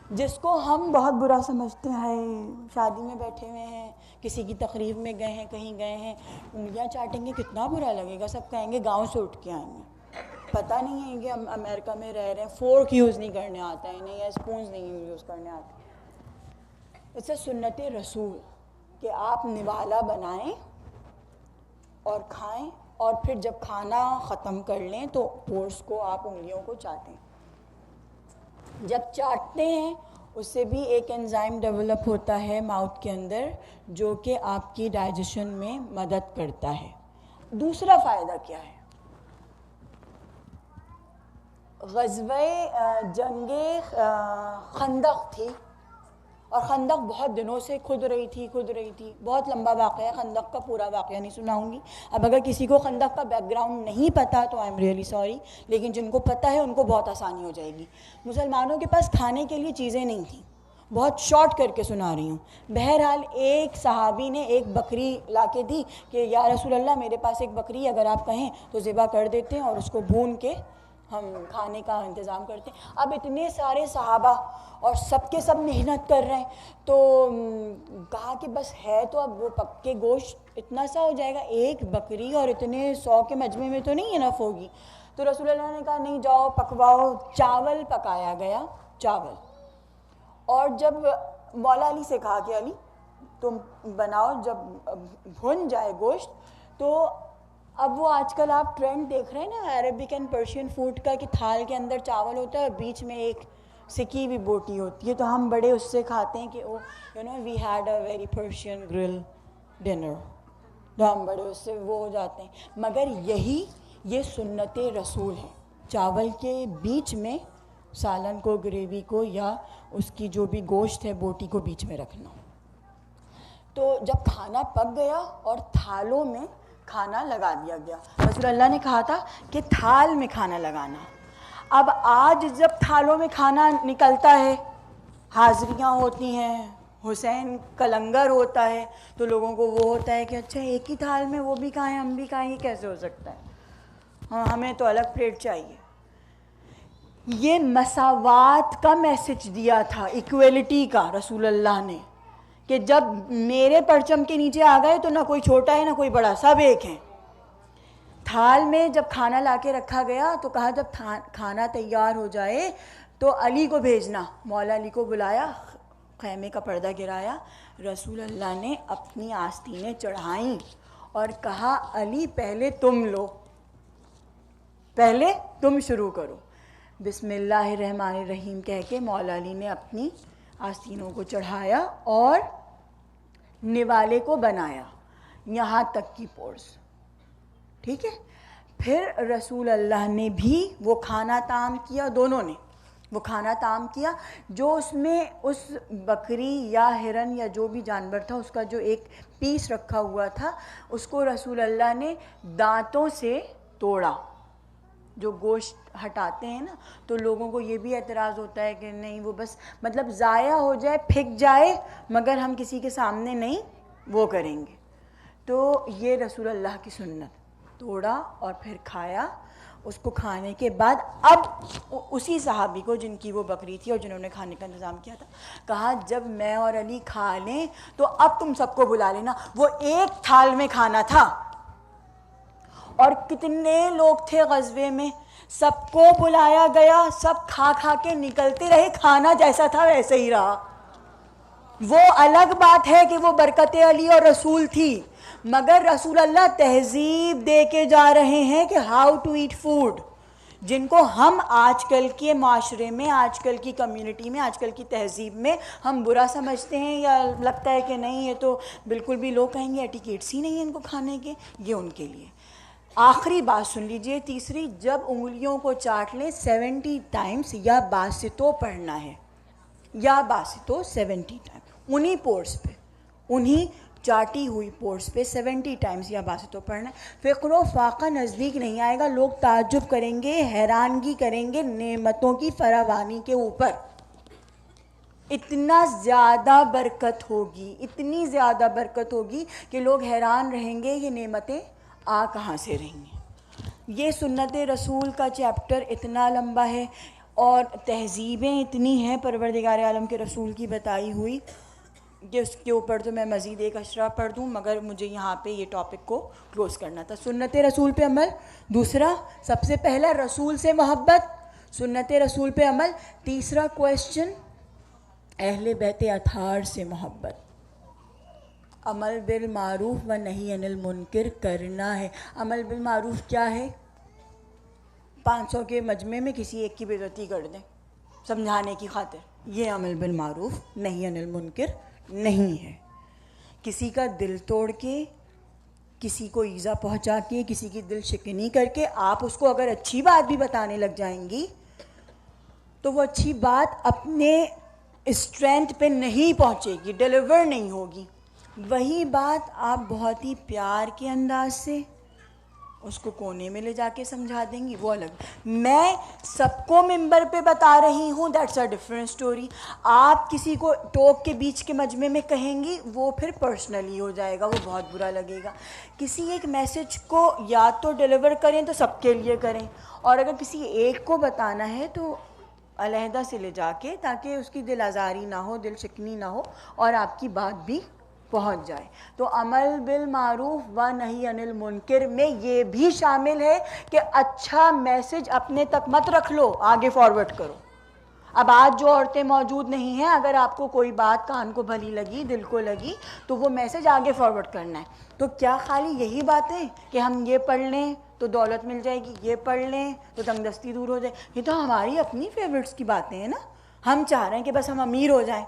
جس کو ہم بہت برا سمجھتے ہیں، شادی میں بیٹھے ہوئے ہیں، کسی کی تقریب میں گئے ہیں، کہیں گئے ہیں، انگلیاں چاٹیں گے کتنا برا لگے گا. سب کہیں گے گاؤں سے اٹھ کے آئیں گے. پتہ نہیں ہے کہ ہم امریکہ میں رہ رہے ہیں، فورک یوز نہیں کرنے آتا ہے انہیں، یا اسپونز نہیں یوز کرنے آتے. اس سے سنت رسول کہ آپ نوالا بنائیں اور کھائیں، اور پھر جب کھانا ختم کر لیں تو پورس کو آپ انگلیوں کو چاٹیں. جب چاٹتے ہیں اس سے بھی ایک انزائم ڈیولپ ہوتا ہے ماؤتھ کے اندر جو کہ آپ کی ڈائجیشن میں مدد کرتا ہے. دوسرا فائدہ کیا ہے؟ غزوہ جنگ خندق تھی، اور خندق بہت دنوں سے کھد رہی تھی. بہت لمبا واقعہ ہے، خندق کا پورا واقعہ نہیں سناؤں گی. اب اگر کسی کو خندق کا بیک گراؤنڈ نہیں پتہ تو آئی ایم ریئلی سوری، لیکن جن کو پتہ ہے ان کو بہت آسانی ہو جائے گی. مسلمانوں کے پاس کھانے کے لیے چیزیں نہیں تھیں. بہت شارٹ کر کے سنا رہی ہوں. بہرحال ایک صحابی نے ایک بکری لا کے دی کہ یا رسول اللہ میرے پاس ایک بکری ہے، اگر آپ کہیں تو ذبح کر دیتے ہیں اور اس کو بھون کے ہم کھانے کا انتظام کرتے ہیں. اب اتنے سارے صحابہ اور سب کے سب محنت کر رہے ہیں تو کہا کہ بس ہے تو اب وہ پکے گوشت اتنا سا ہو جائے گا، ایک بکری اور اتنے 100 کے مجمع میں تو نہیں انف ہوگی. تو رسول اللہ نے کہا نہیں جاؤ پکواؤ. چاول پکایا گیا، چاول. اور جب مولا علی سے کہا کہ علی تم بناؤ، جب بھن جائے گوشت تو اب وہ آج کل آپ ٹرینڈ دیکھ رہے ہیں نا عربک اینڈ پرشین فوڈ کا کہ تھال کے اندر چاول ہوتا ہے اور بیچ میں ایک سکی ہوئی بوٹی ہوتی ہے. تو ہم بڑے اس سے کھاتے ہیں کہ oh you know we had a very Persian grill dinner, تو ہم بڑے اس سے وہ ہو جاتے ہیں. مگر یہ سنت رسول ہے، چاول کے بیچ میں سالن کو، گریوی کو، یا اس کی جو بھی گوشت ہے بوٹی کو بیچ میں رکھنا. تو جب کھانا پک گیا اور تھالوں میں کھانا لگا دیا گیا، رسول اللہ نے کہا تھا کہ تھال میں کھانا لگانا. اب آج جب تھالوں میں کھانا نکلتا ہے، حاضریاں ہوتی ہیں، حسین کا لنگر ہوتا ہے، تو لوگوں کو وہ ہوتا ہے کہ اچھا ایک ہی تھال میں وہ بھی کھائیں ہم بھی کھائیں، یہ کیسے ہو سکتا ہے؟ ہاں ہمیں تو الگ پلیٹ چاہیے. یہ مساوات کا میسج دیا تھا، ایکویلٹی کا رسول اللہ نے، کہ جب میرے پرچم کے نیچے آ گئے تو نہ کوئی چھوٹا ہے نہ کوئی بڑا، سب ایک ہیں. تھال میں جب کھانا لا کے رکھا گیا تو کہا جب کھانا تیار ہو جائے تو علی کو بھیجنا. مولا علی کو بلایا، خیمے کا پردہ گرایا، رسول اللہ نے اپنی آستینیں چڑھائیں اور کہا علی پہلے تم لو، پہلے تم شروع کرو. بسم اللہ الرحمن الرحیم کہہ کے مولا علی نے اپنی آستینوں کو چڑھایا اور نوالے کو بنایا یہاں تک کی پورس. ٹھیک ہے. پھر رسول اللہ نے بھی وہ کھانا طعام کیا، دونوں نے وہ کھانا طعام کیا. جو اس میں اس بکری یا ہرن یا جو بھی جانور تھا اس کا جو ایک پیس رکھا ہوا تھا اس کو رسول اللہ نے دانتوں سے توڑا. جو گوشت ہٹاتے ہیں نا تو لوگوں کو یہ بھی اعتراض ہوتا ہے کہ نہیں وہ بس مطلب ضائع ہو جائے، پھک جائے، مگر ہم کسی کے سامنے نہیں وہ کریں گے. تو یہ رسول اللہ کی سنت، توڑا اور پھر کھایا. اس کو کھانے کے بعد اب اسی صحابی کو جن کی وہ بکری تھی اور جنہوں نے کھانے کا انتظام کیا تھا کہا جب میں اور علی کھا لیں تو اب تم سب کو بلا لینا. وہ ایک تھال میں کھانا تھا اور کتنے لوگ تھے غزوے میں، سب کو بلایا گیا، سب کھا کھا کے نکلتے رہے، کھانا جیسا تھا ویسے ہی رہا. وہ الگ بات ہے کہ وہ برکت علی اور رسول تھی، مگر رسول اللہ تہذیب دے کے جا رہے ہیں کہ ہاؤ ٹو ایٹ فوڈ، جن کو ہم آج کل کے معاشرے میں، آج کل کی کمیونٹی میں، آج کل کی تہذیب میں ہم برا سمجھتے ہیں یا لگتا ہے کہ نہیں یہ تو بالکل بھی لوگ کہیں گے ایٹیکیٹس ہی نہیں ہیں ان کو کھانے کے. یہ ان کے لیے. آخری بات سن لیجئے، تیسری، جب انگلیوں کو چاٹ لیں 70 ٹائمز یا باسطو پڑھنا ہے، یا باسطو 70 ٹائم انہی پورس پہ، انہی چاٹی ہوئی پورس پہ 70 ٹائمز یا باسطو پڑھنا ہے. فقر و فاقہ نزدیک نہیں آئے گا، لوگ تعجب کریں گے، حیرانگی کریں گے نعمتوں کی فراوانی کے اوپر. اتنا زیادہ برکت ہوگی، اتنی زیادہ برکت ہوگی کہ لوگ حیران رہیں گے یہ نعمتیں آ کہاں سے رہی ہیں۔ یہ سنت رسول کا چیپٹر اتنا لمبا ہے اور تہذیبیں اتنی ہیں پروردگار عالم کے رسول کی بتائی ہوئی کہ اس کے اوپر تو میں مزید ایک اشرا پڑھ دوں، مگر مجھے یہاں پہ یہ ٹاپک کو کلوز کرنا تھا۔ سنت رسول پہ عمل، دوسرا سب سے پہلا رسول سے محبت، سنت رسول پہ عمل، تیسرا کویسچن اہل بیت اطہار سے محبت، عمل بالمعروف و نہی عن المنکر کرنا ہے۔ عمل بالمعروف کیا ہے؟ 500 کے مجمع میں کسی ایک کی بے عزتی کر دیں سمجھانے کی خاطر، یہ عمل بالمعروف نہی عن المنکر نہیں ہے۔ کسی کا دل توڑ کے، کسی کو ایذا پہنچا کے، کسی کی دل شکنی کر کے آپ اس کو اگر اچھی بات بھی بتانے لگ جائیں گی تو وہ اچھی بات اپنے اسٹرینتھ پہ نہیں پہنچے گی، ڈیلیور نہیں ہوگی۔ وہی بات آپ بہت ہی پیار کے انداز سے اس کو کونے میں لے جا کے سمجھا دیں گی، وہ الگ۔ میں سب کو ممبر پہ بتا رہی ہوں، دیٹس اے ڈفرینٹ اسٹوری۔ آپ کسی کو ٹوک کے بیچ کے مجمع میں کہیں گی، وہ پھر پرسنلی ہو جائے گا، وہ بہت برا لگے گا۔ کسی ایک میسج کو یا تو ڈیلیور کریں تو سب کے لیے کریں، اور اگر کسی ایک کو بتانا ہے تو علیحدہ سے لے جا کے، تاکہ اس کی دل آزاری نہ ہو، دل شکنی نہ ہو، اور آپ کی بات بھی پہنچ جائے۔ تو عمل بالمعروف و نہی عن المنکر میں یہ بھی شامل ہے کہ اچھا میسج اپنے تک مت رکھ لو، آگے فارورڈ کرو۔ اب آج جو عورتیں موجود نہیں ہیں، اگر آپ کو کوئی بات کان کو بھلی لگی، دل کو لگی، تو وہ میسج آگے فارورڈ کرنا ہے۔ تو کیا خالی یہی باتیں کہ ہم یہ پڑھ لیں تو دولت مل جائے گی، یہ پڑھ لیں تو تنگ دستی دور ہو جائے؟ یہ تو ہماری اپنی فیورٹس کی باتیں ہیں نا، ہم چاہ رہے ہیں کہ بس ہم امیر ہو جائیں۔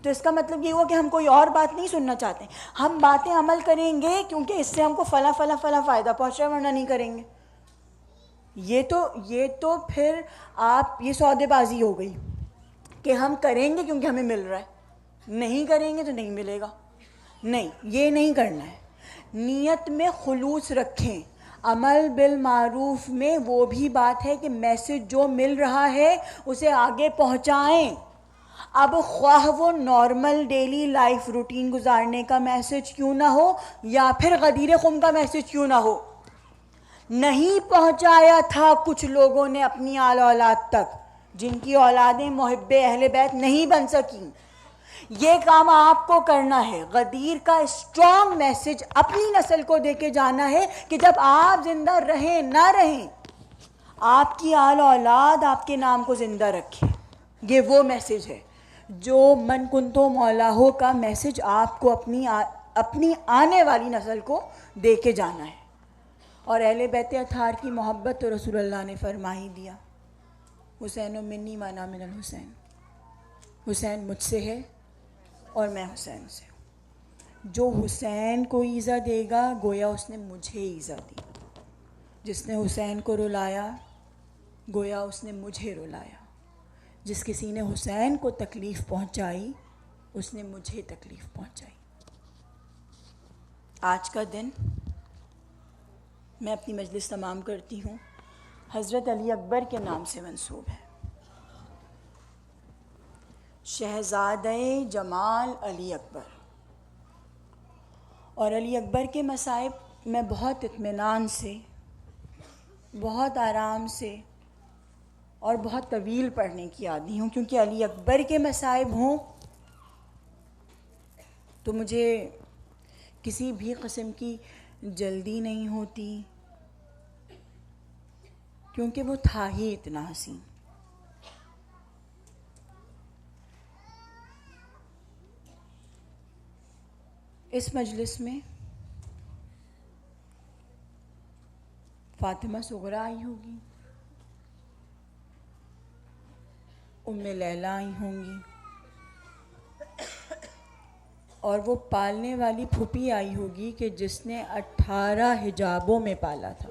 تو اس کا مطلب یہ ہوا کہ ہم کوئی اور بات نہیں سننا چاہتے، ہم باتیں عمل کریں گے کیونکہ اس سے ہم کو فلاں فلاں فلاں فائدہ پہنچ رہا ہے، ورنہ نہیں کریں گے۔ یہ تو پھر آپ یہ سودے بازی ہو گئی کہ ہم کریں گے کیونکہ ہمیں مل رہا ہے، نہیں کریں گے تو نہیں ملے گا۔ نہیں، یہ نہیں کرنا ہے۔ نیت میں خلوص رکھیں۔ عمل بالمعروف میں وہ بھی بات ہے کہ میسج جو مل رہا ہے اسے آگے پہنچائیں۔ اب خواہ وہ نارمل ڈیلی لائف روٹین گزارنے کا میسج کیوں نہ ہو، یا پھر غدیر خم کا میسج کیوں نہ ہو، نہیں پہنچایا تھا کچھ لوگوں نے اپنی آل اولاد تک، جن کی اولادیں محب اہل بیت نہیں بن سکیں۔ یہ کام آپ کو کرنا ہے، غدیر کا اسٹرانگ میسج اپنی نسل کو دے کے جانا ہے کہ جب آپ زندہ رہیں نہ رہیں، آپ کی آل اولاد آپ کے نام کو زندہ رکھے۔ یہ وہ میسج ہے جو من کنتو مولاہو کا میسج آپ کو اپنی آنے والی نسل کو دے کے جانا ہے۔ اور اہل بیت اطہار کی محبت تو رسول اللہ نے فرما ہی دیا، حسین منی وانا من الحسین، حسین مجھ سے ہے اور میں حسین سے ہوں۔ جو حسین کو ایذا دے گا گویا اس نے مجھے ایذا دی، جس نے حسین کو رلایا گویا اس نے مجھے رلایا، جس کسی نے حسین کو تکلیف پہنچائی اس نے مجھے تکلیف پہنچائی۔ آج کا دن میں اپنی مجلس تمام کرتی ہوں، حضرت علی اکبر کے نام سے منسوب ہے۔ شہزادہ جمال علی اکبر۔ اور علی اکبر کے مصائب میں بہت اطمینان سے، بہت آرام سے اور بہت طویل پڑھنے کی عادی ہوں، کیونکہ علی اکبر کے مصائب ہوں تو مجھے کسی بھی قسم کی جلدی نہیں ہوتی، کیونکہ وہ تھا ہی اتنا حسین۔ اس مجلس میں فاطمہ صغریٰ آئی ہوگی، ام لیلہ آئی ہوں گی، اور وہ پالنے والی پھوپھی آئی ہوگی کہ جس نے 18 حجابوں میں پالا تھا۔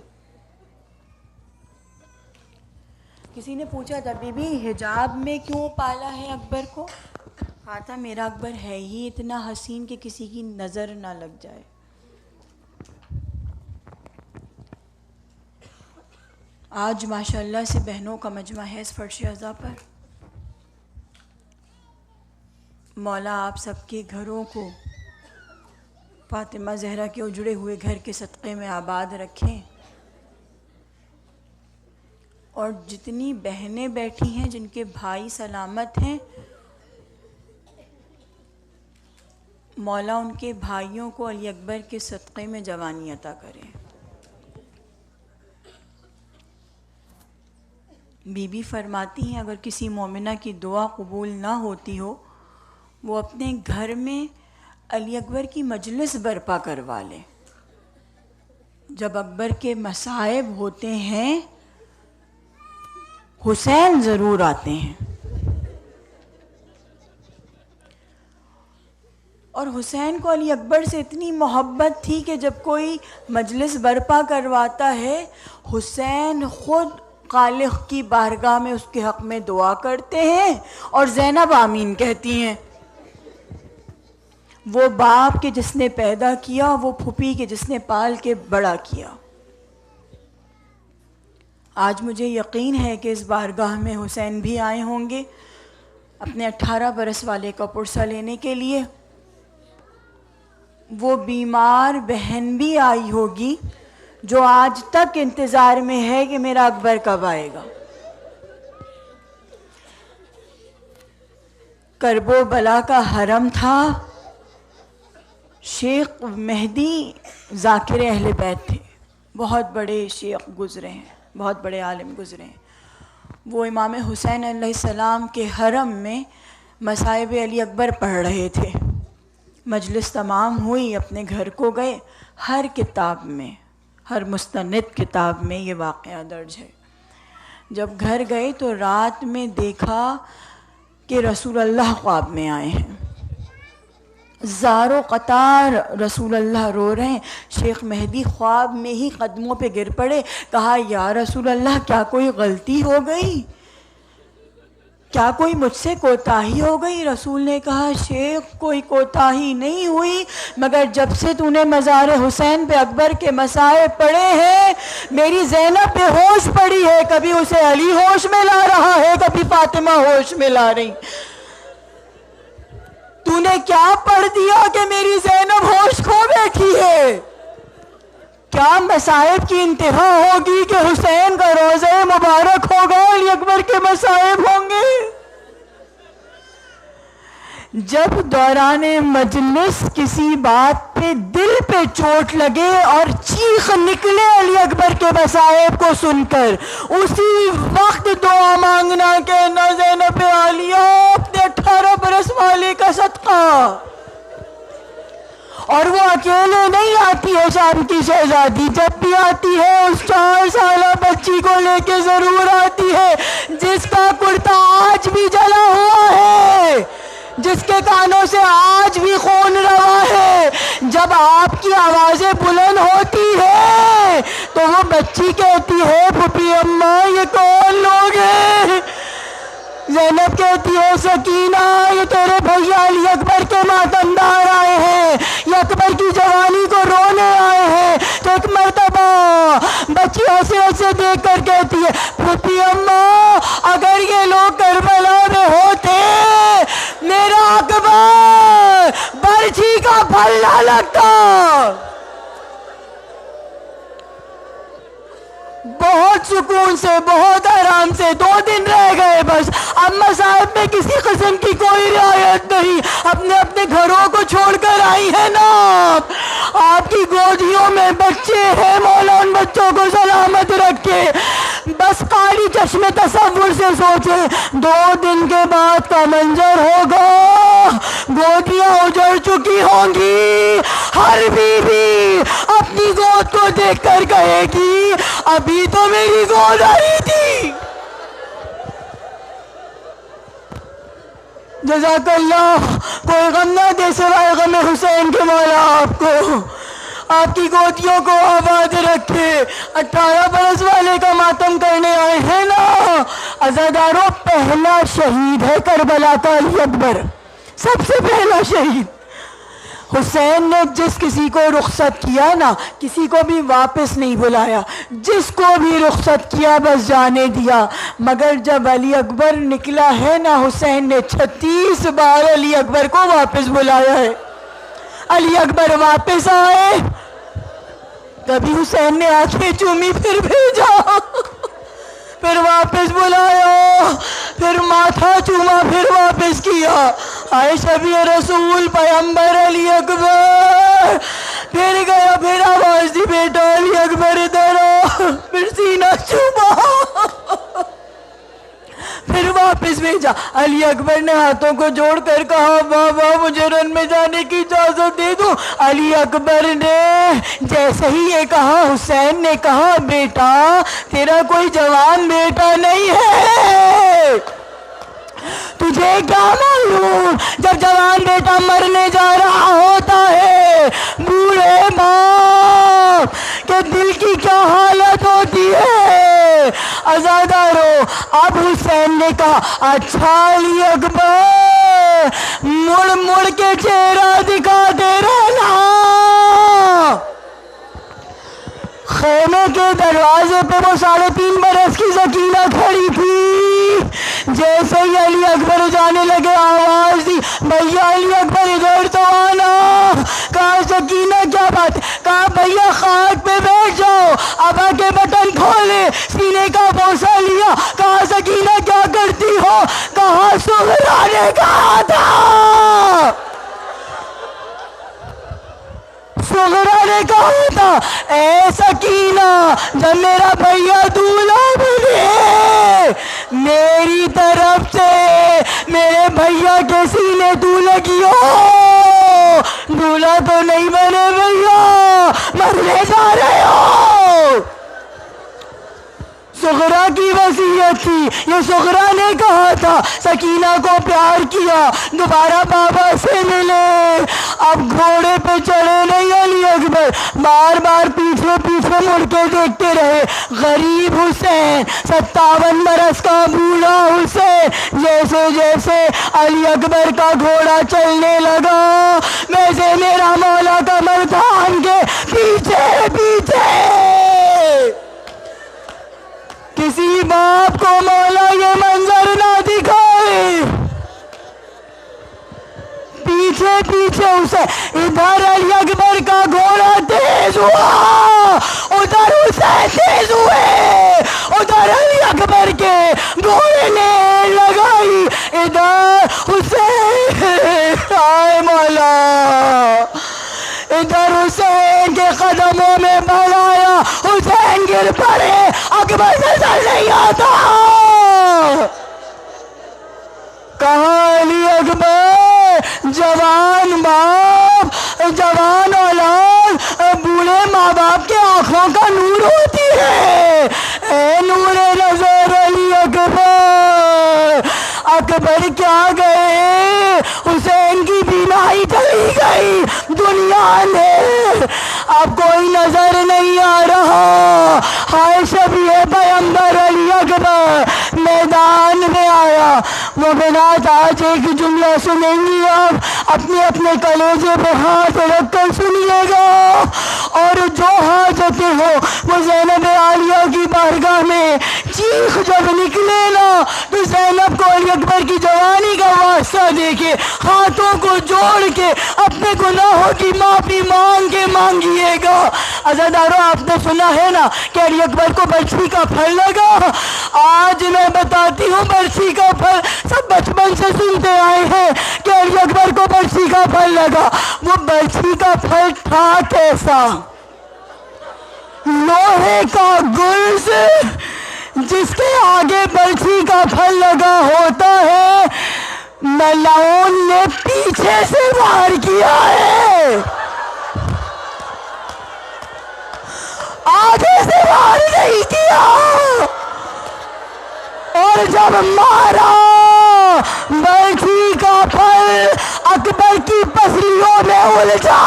کسی نے پوچھا تھا بی بی حجاب میں کیوں پالا ہے اکبر کو؟ کہا تھا میرا اکبر ہے ہی اتنا حسین کہ کسی کی نظر نہ لگ جائے۔ آج ماشاءاللہ سے بہنوں کا مجمع ہے اس فرش اعضاء پر، مولا آپ سب کے گھروں کو فاطمہ زہرا کے اجڑے ہوئے گھر کے صدقے میں آباد رکھیں، اور جتنی بہنیں بیٹھی ہیں جن کے بھائی سلامت ہیں، مولا ان کے بھائیوں کو علی اکبر کے صدقے میں جوانی عطا کریں۔ بی بی فرماتی ہیں اگر کسی مومنہ کی دعا قبول نہ ہوتی ہو، وہ اپنے گھر میں علی اکبر کی مجلس برپا کروا لے۔ جب اکبر کے مصائب ہوتے ہیں حسین ضرور آتے ہیں، اور حسین کو علی اکبر سے اتنی محبت تھی کہ جب کوئی مجلس برپا کرواتا ہے حسین خود خالق کی بارگاہ میں اس کے حق میں دعا کرتے ہیں اور زینب آمین کہتی ہیں۔ وہ باپ کے جس نے پیدا کیا، وہ پھوپھی کے جس نے پال کے بڑا کیا۔ آج مجھے یقین ہے کہ اس بارگاہ میں حسین بھی آئے ہوں گے اپنے 18 برس والے کا پرسہ لینے کے لیے۔ وہ بیمار بہن بھی آئی ہوگی جو آج تک انتظار میں ہے کہ میرا اکبر کب آئے گا۔ کرب و بلا کا حرم تھا، شیخ مہدی ذاکر اہل بیت تھے، بہت بڑے شیخ گزرے ہیں، بہت بڑے عالم گزرے ہیں۔ وہ امام حسین علیہ السلام کے حرم میں مصائب علی اکبر پڑھ رہے تھے۔ مجلس تمام ہوئی، اپنے گھر کو گئے۔ ہر کتاب میں، ہر مستند کتاب میں یہ واقعہ درج ہے۔ جب گھر گئے تو رات میں دیکھا کہ رسول اللہ خواب میں آئے ہیں، زار و قطار رسول اللہ رو رہے ہیں۔ شیخ مہدی خواب میں ہی قدموں پہ گر پڑے، کہا یا رسول اللہ کیا کوئی غلطی ہو گئی؟ کیا کوئی مجھ سے کوتاہی ہو گئی؟ رسول نے کہا شیخ کوئی کوتاہی نہیں ہوئی، مگر جب سے تو نے مزار حسین پہ اکبر کے مصائب پڑے ہیں میری زینب بے ہوش پڑی ہے، کبھی اسے علی ہوش میں لا رہا ہے، کبھی فاطمہ ہوش میں لا رہی۔ تو نے کیا پڑھ دیا کہ میری زینب ہوش کھو بیٹھی ہے؟ کیا مصائب کی انتہا ہوگی کہ حسین کا روضہ مبارک ہوگا، علی اکبر کے مصائب ہوں گے؟ جب دوران مجلس کسی بات پہ دل پہ چوٹ لگے اور چیخ نکلے علی اکبر کے مصائب کو سن کر، اسی وقت دعا مانگنا کہ نہ زینب عالیہ اپنے 18 برس والے کا صدقہ۔ اور وہ اکیلے نہیں آتی ہے شام کی شہزادی، جب بھی آتی ہے اس 4 سالہ بچی کو لے کے ضرور آتی ہے، جس کا کرتا آج بھی جلا ہوا ہے، جس کے کانوں سے آج بھی خون روا ہے۔ جب آپ کی آوازیں بلند ہوتی ہے تو وہ بچی کہتی ہے پھوپھی اماں یہ کون لوگ ہیں؟ زینب کہتی ہے سکینہ یہ تیرے بھیا علی اکبر کے ماتمدار آئے ہیں، یہ اکبر کی جوانی کو رونے آئے ہیں۔ تو ایک مرتبہ بچی ہنسے ہنسے دیکھ کر کہتی ہے پھوپھی اماں اگر یہ لوگ کربلا میں ہوتے میرا اکبر برچھی کا پھل نہ لگتا۔ بہت سکون سے، بہت آرام سے 2 دن رہ گئے بس۔ اب مصائب میں کسی قسم کی کوئی رعایت نہیں، اپنے اپنے گھروں کو چھوڑ کر آئی ہے نا۔ آپ کی گودیوں میں بچے ہیں، مولا ان بچوں کو سلامت رکھے۔ بس قالی چشم تصور سے سوچیں 2 دن کے بعد کا منظر ہوگا، گودیاں اجڑ چکی ہوں گی، ہر بیوی اپنی گود کو دیکھ کر کہے گی ابھی تو میری گود آئی تھی۔ جزاک اللہ، کوئی غم نہ دے سوائے غم حسین کے مولا آپ کو، آپ کی گودیوں کو آباد رکھے۔ 18 برس والے کا ماتم کرنے آئے ہیں نا عزاداروں، پہلا شہید ہے کربلا کا علی اکبر، سب سے پہلا شہید۔ حسین نے جس کسی کو رخصت کیا نا، کسی کو بھی واپس نہیں بلایا، جس کو بھی رخصت کیا بس جانے دیا۔ مگر جب علی اکبر نکلا ہے نا، حسین نے 36 بار علی اکبر کو واپس بلایا ہے۔ علی اکبر واپس آئے، کبھی حسین نے آنکھیں چومی، پھر بھیجا، پھر واپس بلایا، پھر ماتھا چوما، پھر واپس کیا۔ آئے شبیہ رسول پیغمبر علی اکبر، پھر گیا، پھر آواز دی بیٹا علی اکبر ادھر آ، پھر سینہ چوما، پھر واپس بھیجا۔ علی اکبر نے ہاتھوں کو جوڑ کر کہا بابا مجھے رن میں جانے کی اجازت دے دو۔ علی اکبر نے جیسے ہی یہ کہا، حسین نے کہا بیٹا تیرا کوئی جوان بیٹا نہیں ہے، تجھے کیا معلوم جب جوان بیٹا مرنے جا رہا ہوتا ہے بوڑھے باپ کے دل کی کیا حالت ہوتی ہے۔ عزادارو، اب حسین نے کہا اچھا علی اکبر مڑ مڑ کے چہرہ دکھاتے رہنا۔ خیمے کے دروازے پہ وہ 3.5 برس کی سکینہ کھڑی تھی۔ جیسے ہی علی اکبر جانے لگے آواز دی بھیا علی اکبر ادھر تو آنا۔ کہا سکینہ کیا بات؟ کہا بھیا خاک پہ بیٹھ جاؤ۔ ابا کے بٹن کھولے، سینے کا بوسہ لیا۔ کہا سکینہ کیا کرتی ہو؟ کہا سغرا نے کہا تھا، سغرا نے کہا تھا اے سکینہ جب میرا بھیا دولہا بنے میری طرف سے میرے بھیا کے سینے تو لگی ہو، دولہا تو نہیں بنے بھیا، مرنے جا رہے ہو۔ سغرا کی وصیت تھی، یہ سغرا نے کہا تھا۔ سکینہ کو پیار کیا، دوبارہ بابا سے ملے، اب گھوڑے پہ چڑھے نہیں علی اکبر، بار بار پیچھے پیچھے مڑ کے دیکھتے رہے۔ غریب حسین، 57 برس کا بوڑھا حسین، جیسے جیسے علی اکبر کا گھوڑا چلنے لگا ویسے میرا مولا کمر تھام کے پیچھے پیچھے۔ کسی باپ کو مولا یہ منظر نہ دکھائے، پیچھے پیچھے اسے، ادھر علی اکبر کا گھوڑا تیز ہوا، ادھر حسین تیز ہوئے، ادھر علی اکبر کے گھوڑے نے لگائی، ادھر حسین آئے مولا، ادھر حسین کے قدموں میں بل آیا، حسین گر پڑے، اکبر نظر نہیں آتا۔ کہا علی اکبر جوان باپ، جوان اولاد بوڑھے ماں باپ کے آنکھوں کا نور ہوتی ہے، اے نور نظر علی اکبر۔ اکبر کیا گئے، حسین کی بینائی چلی گئی، دنیا اندھیر، اب کوئی نظر نہیں آ رہا۔ ہائے شبیہ پیغمبر علی اکبر میدان میں آیا۔ وہ بنات آج ایک جملہ سنیں گی، آپ اپنے اپنے کلیجے پہ ہاتھ رکھ کر سنیے گا، اور جو حاجتیں ہو وہ زینب عالیہ کی بارگاہ میں چیخ جب نکلے نا تو زینب کو علی اکبر کی جوانی کا واسطہ دے کے ہاتھوں کو جوڑ کے اپنے گناہوں کی معافی مانگ کے مانگیے گا۔ عزادارو، آپ نے سنا ہے نا کہ علی اکبر کو برچھی کا پھل لگا، آج میں بتاتی ہوں برچھی کا پھل سب بچپن سے سنتے آئے ہیں کہ علی اکبر کو برچھی کا پھل لگا۔ وہ برچھی کا پھل تھا کیسا؟ لوہے کا گلز جس کے آگے برچھی کا پھل لگا ہوتا ہے، ملعون نے پیچھے سے وار کیا ہے، آگے سے وار نہیں کیا، اور جب مارا برچھی کا پھل اکبر کی پسلیوں میں الجھا،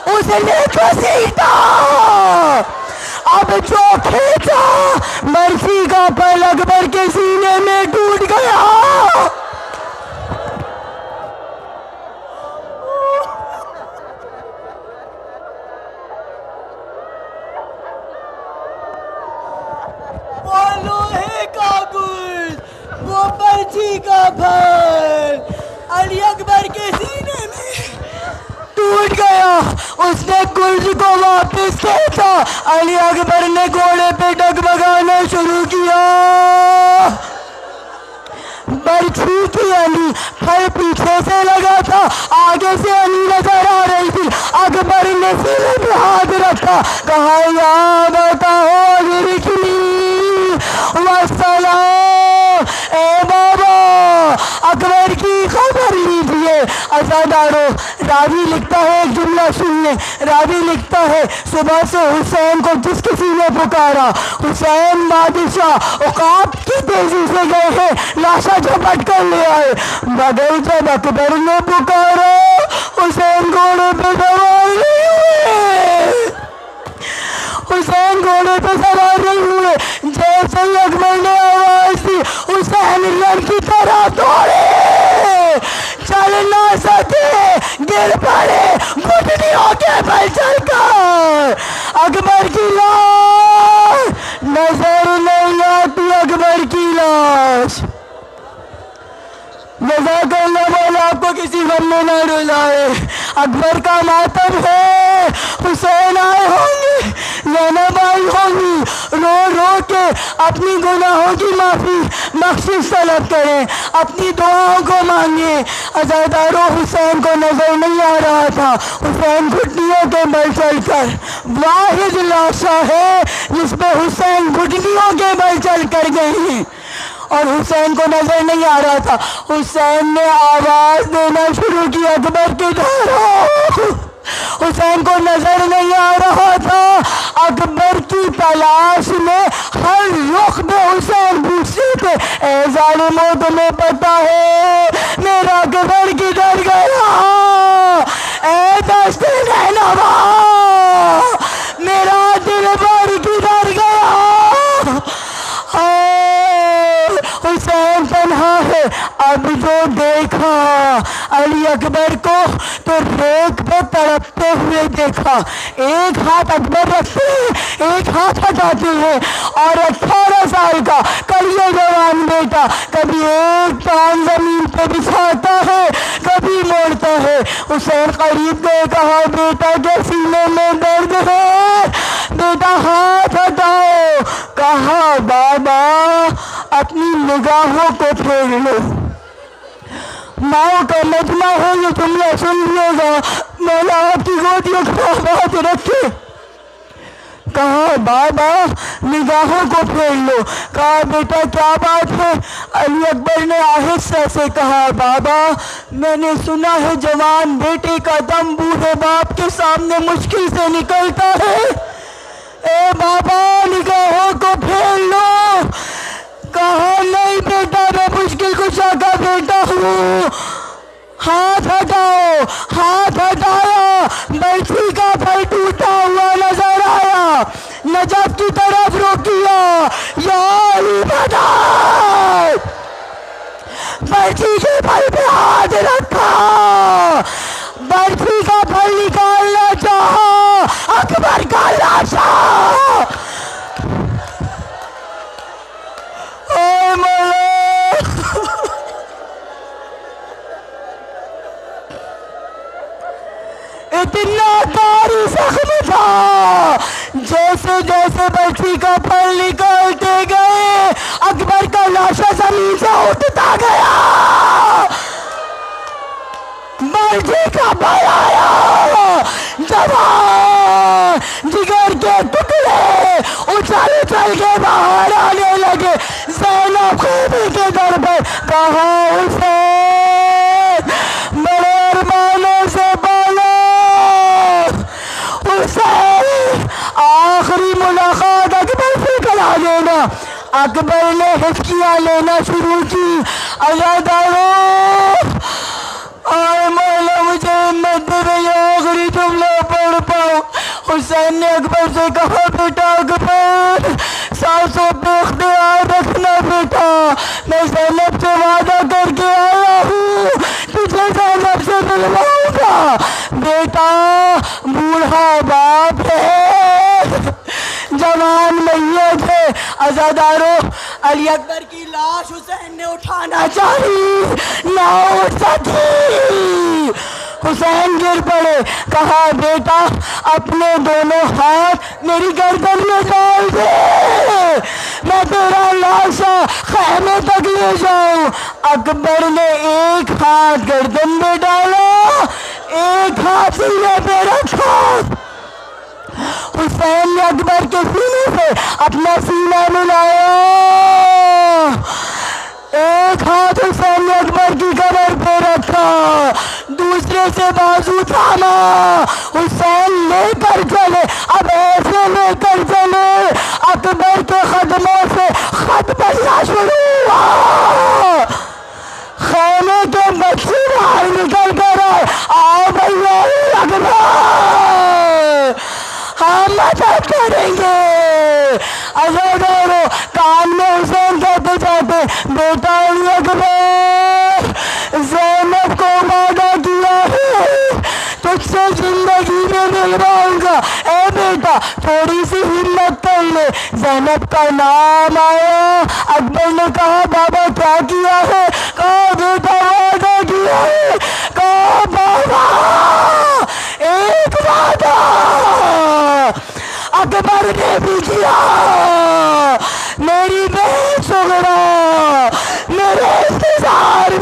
اس نے گھسیٹا، اب جو کھینچا برچھی کا پھل اکبر کے سینے میں ٹوٹ گیا۔ کا پھل علی اکبر کے سینے میں ٹوٹ گیا. اس نے گرج کو واپس کھینچا. علی اکبر نے گھوڑے پہ ڈگمگانا شروع کیا. برچھی کی علی پھل پیچھے سے لگا تھا, آگے سے علی نظر آ رہی تھی. اکبر نے سینے پہ ہاتھ رکھا, کہا یا بتاؤ رکھنی والسلام. اے بابا اکبر کی خبر لیجیے. عزادارو, راوی لکھتا ہے, ایک جملہ سننے. راوی لکھتا ہے صبح سے حسین کو جس کسی نے پکارا, حسین بادشاہ عقاب کی تیزی سے گئے ہیں, لاشا جھپٹ کر لے آئے. مگر جب اکبر نے پکارا حسین گھوڑے پہ سوار نہیں ہوئے. حسین گھوڑے پہ سوار نہیں ہوئے. جیسے ہی اکبر نے آواز دی حسین رن کی طرح دوڑے, چل نہ سکے, گر پڑے گھٹنیوں کے بل چل کر. اکبر کی لاش نظر نہیں آتی, اکبر کی لاش. جزاک اللہ مولا آپ کو کسی غم میں نہ رلائے. اکبر کا ماتم ہے, حسین آئے ہوں گے, زینب آئی ہوں گی, رو رو کے اپنی گناہوں کی معافی بخشش طلب کریں, اپنی دعاؤں کو مانگیں. عزادارو, حسین کو نظر نہیں آ رہا تھا. حسین گھٹنیوں کے بل چل کر واحد لاشا ہے جس پہ حسین گھٹنیوں کے بل چل کر گئے ہیں, اور حسین کو نظر نہیں آ رہا تھا. حسین نے آواز دینا شروع کی, اکبر کدھر ہو. حسین کو نظر نہیں آ رہا تھا. اکبر کی تلاش میں ہر رخ میں حسین پوچھتے تھے, اے ظالموں تمہیں پتا ہے میرا اکبر کدھر گیا؟ اے دشت نینوا میرا دلبر کدھر گیا؟ حسین تنہا ہے. اب جو دیکھا علی اکبر کو تو ریت پہ تڑپتے ہوئے دیکھا. ایک ہاتھ اکبر رکھتے ہیں, ایک ہاتھ ہٹاتے ہیں, اور 18 سال کا کلیہ جوان بیٹا کبھی ایک پان زمین پہ بچھاتا ہے, کبھی موڑتا ہے. حسین قریب گئے, کہا بیٹا کے سینے میں درد ہے, بیٹا ہاتھ ہٹاؤ. کہا بابا اپنی نگاہوں کو پھیر لو, ماؤں کا مجمع ہے, یہ جملہ سن لیے گا. مولا آپ کی گودیوں کو بات رکھے. کہا بابا نگاہوں کو پھیر لو. کہا بیٹا کیا بات ہے؟ علی اکبر نے آہستہ سے کہا, بابا میں نے سنا ہے جوان بیٹے کا دم بوڑھے باپ کے سامنے مشکل سے نکلتا ہے. اے بابا نگاہوں کو پھیر لو. کہا نہیں بیٹا, میں مشکل کشا کا بیٹا ہوں. ہاتھ ہٹاؤ. ہاتھ ہٹایا, برچھی کا پھل ٹوٹا ہوا نظر آیا, نجف کی طرف روکیا. یا علی بدر, برچھی کے پھل پہ ہاتھ رکھا, برچھی کا پھل نکالنا چاہا, اکبر کا لاشا. اے مولا, اتنا بھاری زخم تھا, جیسے جیسے برچھی کا پھل نکالتے گئے اکبر کا لاشا زمین سے اٹھتا گیا. برچھی کا پھل آیا, جوان جگر کے ٹکڑے اچھل اچھل کے باہر آنے لگے. زینب خوبی کے در پر, کہا حسین بڑے ارمانوں سے بالا. حسین آخری ملاقات اکبر سے کرا دینا. اکبر نے ہچکیاں لینا شروع کی. عزادارو, آئے مولا مجھے ہمت دے دے, یہ آخری جملہ پڑھ پاؤں. حسین نے اکبر سے کہا, بیٹا اکبر سانسوں پہ اختیار رکھنا بیٹا, میں زینب سے وعدہ کر کے آیا ہوں, تجھے زینب سے ملواؤں گا. بیٹا بوڑھا باپ ہے, جوان میت ہے. عزادارو, علی اکبر کی لاش حسین نے اٹھانا چاہی نہ اٹھ سکی. حسین گر پڑے. کہا بیٹا اپنے دونوں ہاتھ میری گردن میں ڈال دے, میں تیرا لاشا خیمے تک لے جاؤں. اکبر نے ایک ہاتھ گردن میں ڈالا, ایک ہاتھ سینے پہ رکھا. حسین نے اکبر کے سینے سے اپنا سینہ ملایا. ایک ہاتھ حسین نے اکبر کی کمر پہ رکھا, دوسرے سے بازو تھاما. حسین لے کر چلے, اب ایسے لے کر چلے اکبر کے قدموں سے خط بننا شروع ہوا. خیمے کے بچے باہر نکل کر آئے, آؤ بھیا اکبر ہم مدد کریں گے. اگر کان میں حسین کہتے جاتے, بیٹا علی اکبر زینب کو وعدہ کیا ہے تجھ سے زندگی میں ملواؤں گا, اے بیٹا تھوڑی سی ہمت کر لے. زینب کا نام آیا. اکبر نے کہا بابا کیا کیا ہے؟ کہا بیٹا وعدہ کیا ہے. کہا بابا ایک وعدہ اکبر نے بھی کیا. میری بہن سغرا میرے انتظار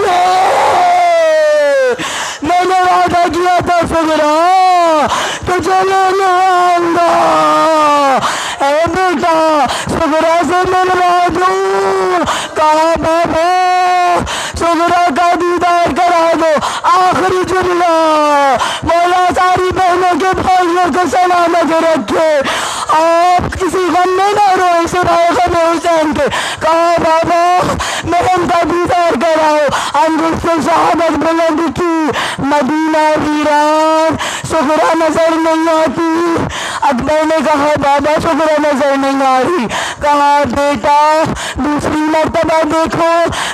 میں نے وعدہ کیا تھا سغرا تجھے لینے آؤں گا. اے بیٹا سغرا سے ملوا دوں. کہا بابا سغرا کا دیدار کرا دو. آخری جملہ, مولا ساری بہنوں کے بھائیوں کو سلامت رکھے, آپ کسی غم میں نہ روئے سوائے غم حسین کے. کہا بابا بہن کا دیدار کراؤ. انگشت سے شہادت بلند کی. مدینہ ویران, سغرا نظر نہیں آتی. اکبر نے کہا بابا سغرا نظر نہیں آ رہی. کہا بیٹا دوسری مرتبہ دیکھو.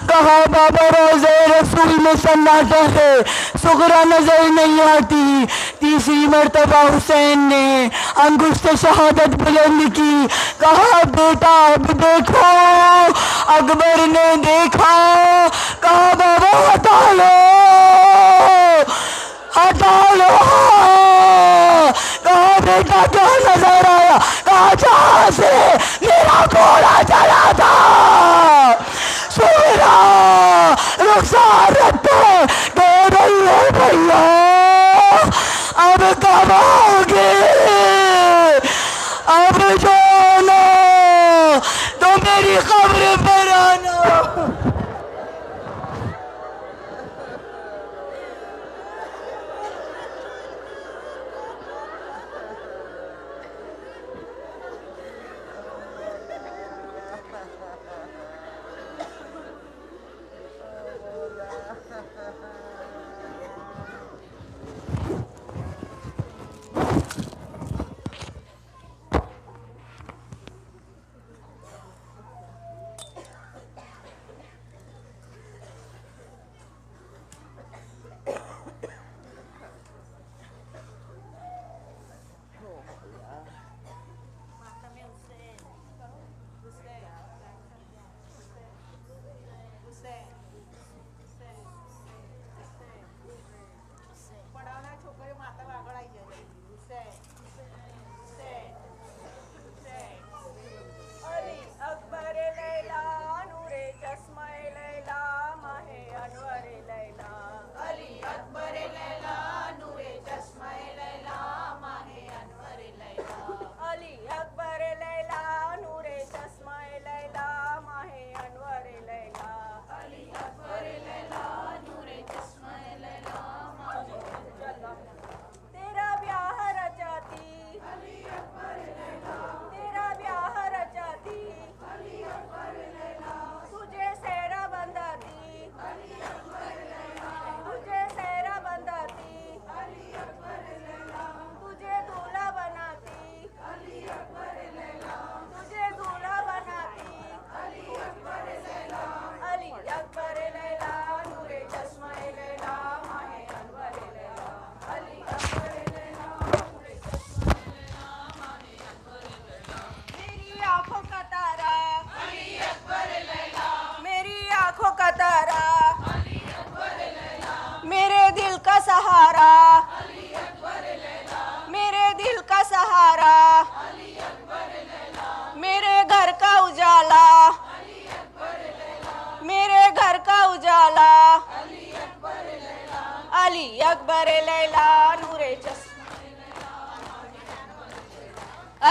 کہا بابا روضہ رسول میں سناٹا ہے, سغرا نظر نہیں آتی. تیسری مرتبہ حسین نے انگشت شہادت بلند کی. کہا بیٹا اب دیکھو. اکبر نے دیکھا. کہا بابا ہٹا لو ہٹا لو. کہا بیٹا کیا نظر آیا؟ کہا جہاں سے میرا گھوڑا چلا تھا. سغرا رخسار رکھتے کہہ رہی ہے بھیا اب کب آؤ گے؟ اب جو نا تو میری قبر پر آنا.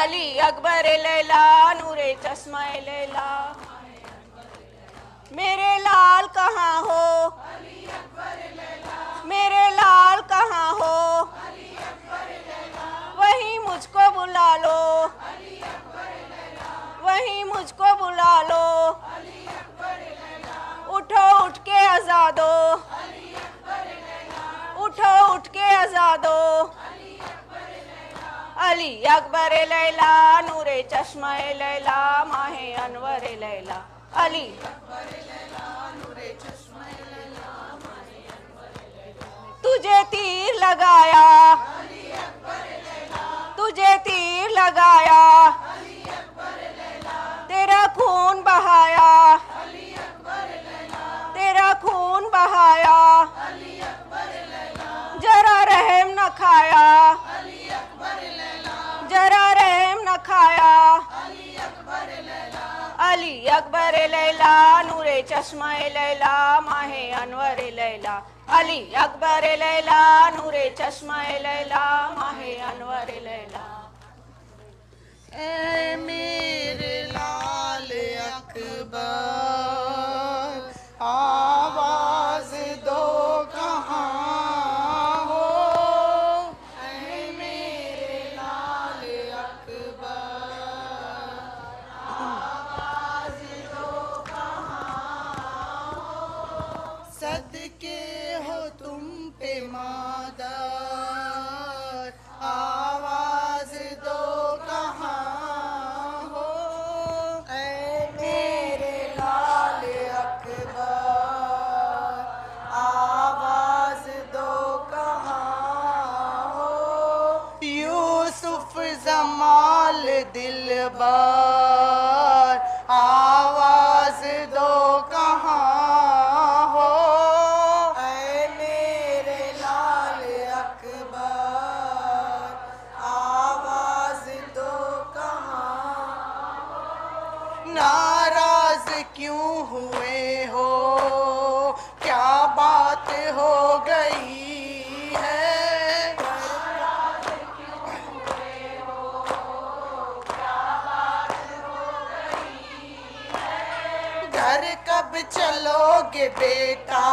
علی اکبر لیلا نور چشمہ لیلا میرے لال کہاں ہو میرے لال کہاں ہو وہیں مجھ کو بلا لو وہیں مجھ کو بلا لو اٹھو اٹھ کے آزادو اٹھو اٹھ کے آزادو علی اکبر لیلا نور چشمہ لیلا ماہ انور لیلا علی تجھے تیر لگایا تجھے تیر لگایا تیرا خون بہایا تیرا خون بہایا ذرا رحم نہ کھایا ذرا رحم نہ کھایا علی اکبر لیلا نور چشمہ لیلا ماہ انور لیلا علی اکبر لیلا نور چشمہ لیلا ماہ انور لیلا اے میرے لال اکبر آواز دو کہاں ہو اے میرے لال اکبر آواز دو کہاں ہو صدقے ہو تم پہ مادر آواز دو کہاں ہو اے میرے لال اکبر آواز دو کہاں ہو یوسف جمال دلبر آواز دو کہاں ہو اے میرے لال اکبر آواز دو کہاں ناراض کیوں ہوئے ہو کیا بات ہو گئی ہے گھر کب چلو گے بیٹا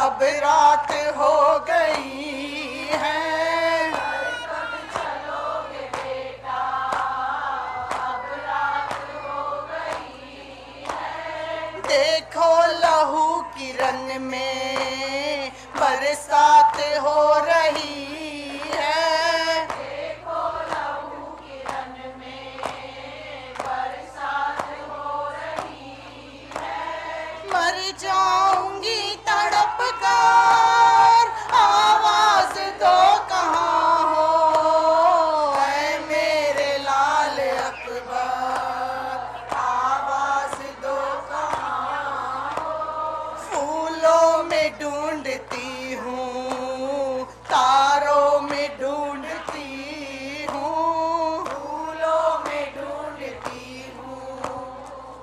اب رات ہو گئی ہے دیکھو لہو کی رن میں برسات ہو رہی ہے مر جاؤں گی تڑپ کر آواز دو کہاں ہو اے میرے لال اکبر آواز دو کہاں ہو پھولوں میں ڈھونڈتی ہوں تاروں میں ڈھونڈتی ہوں پھولوں میں ڈھونڈتی ہوں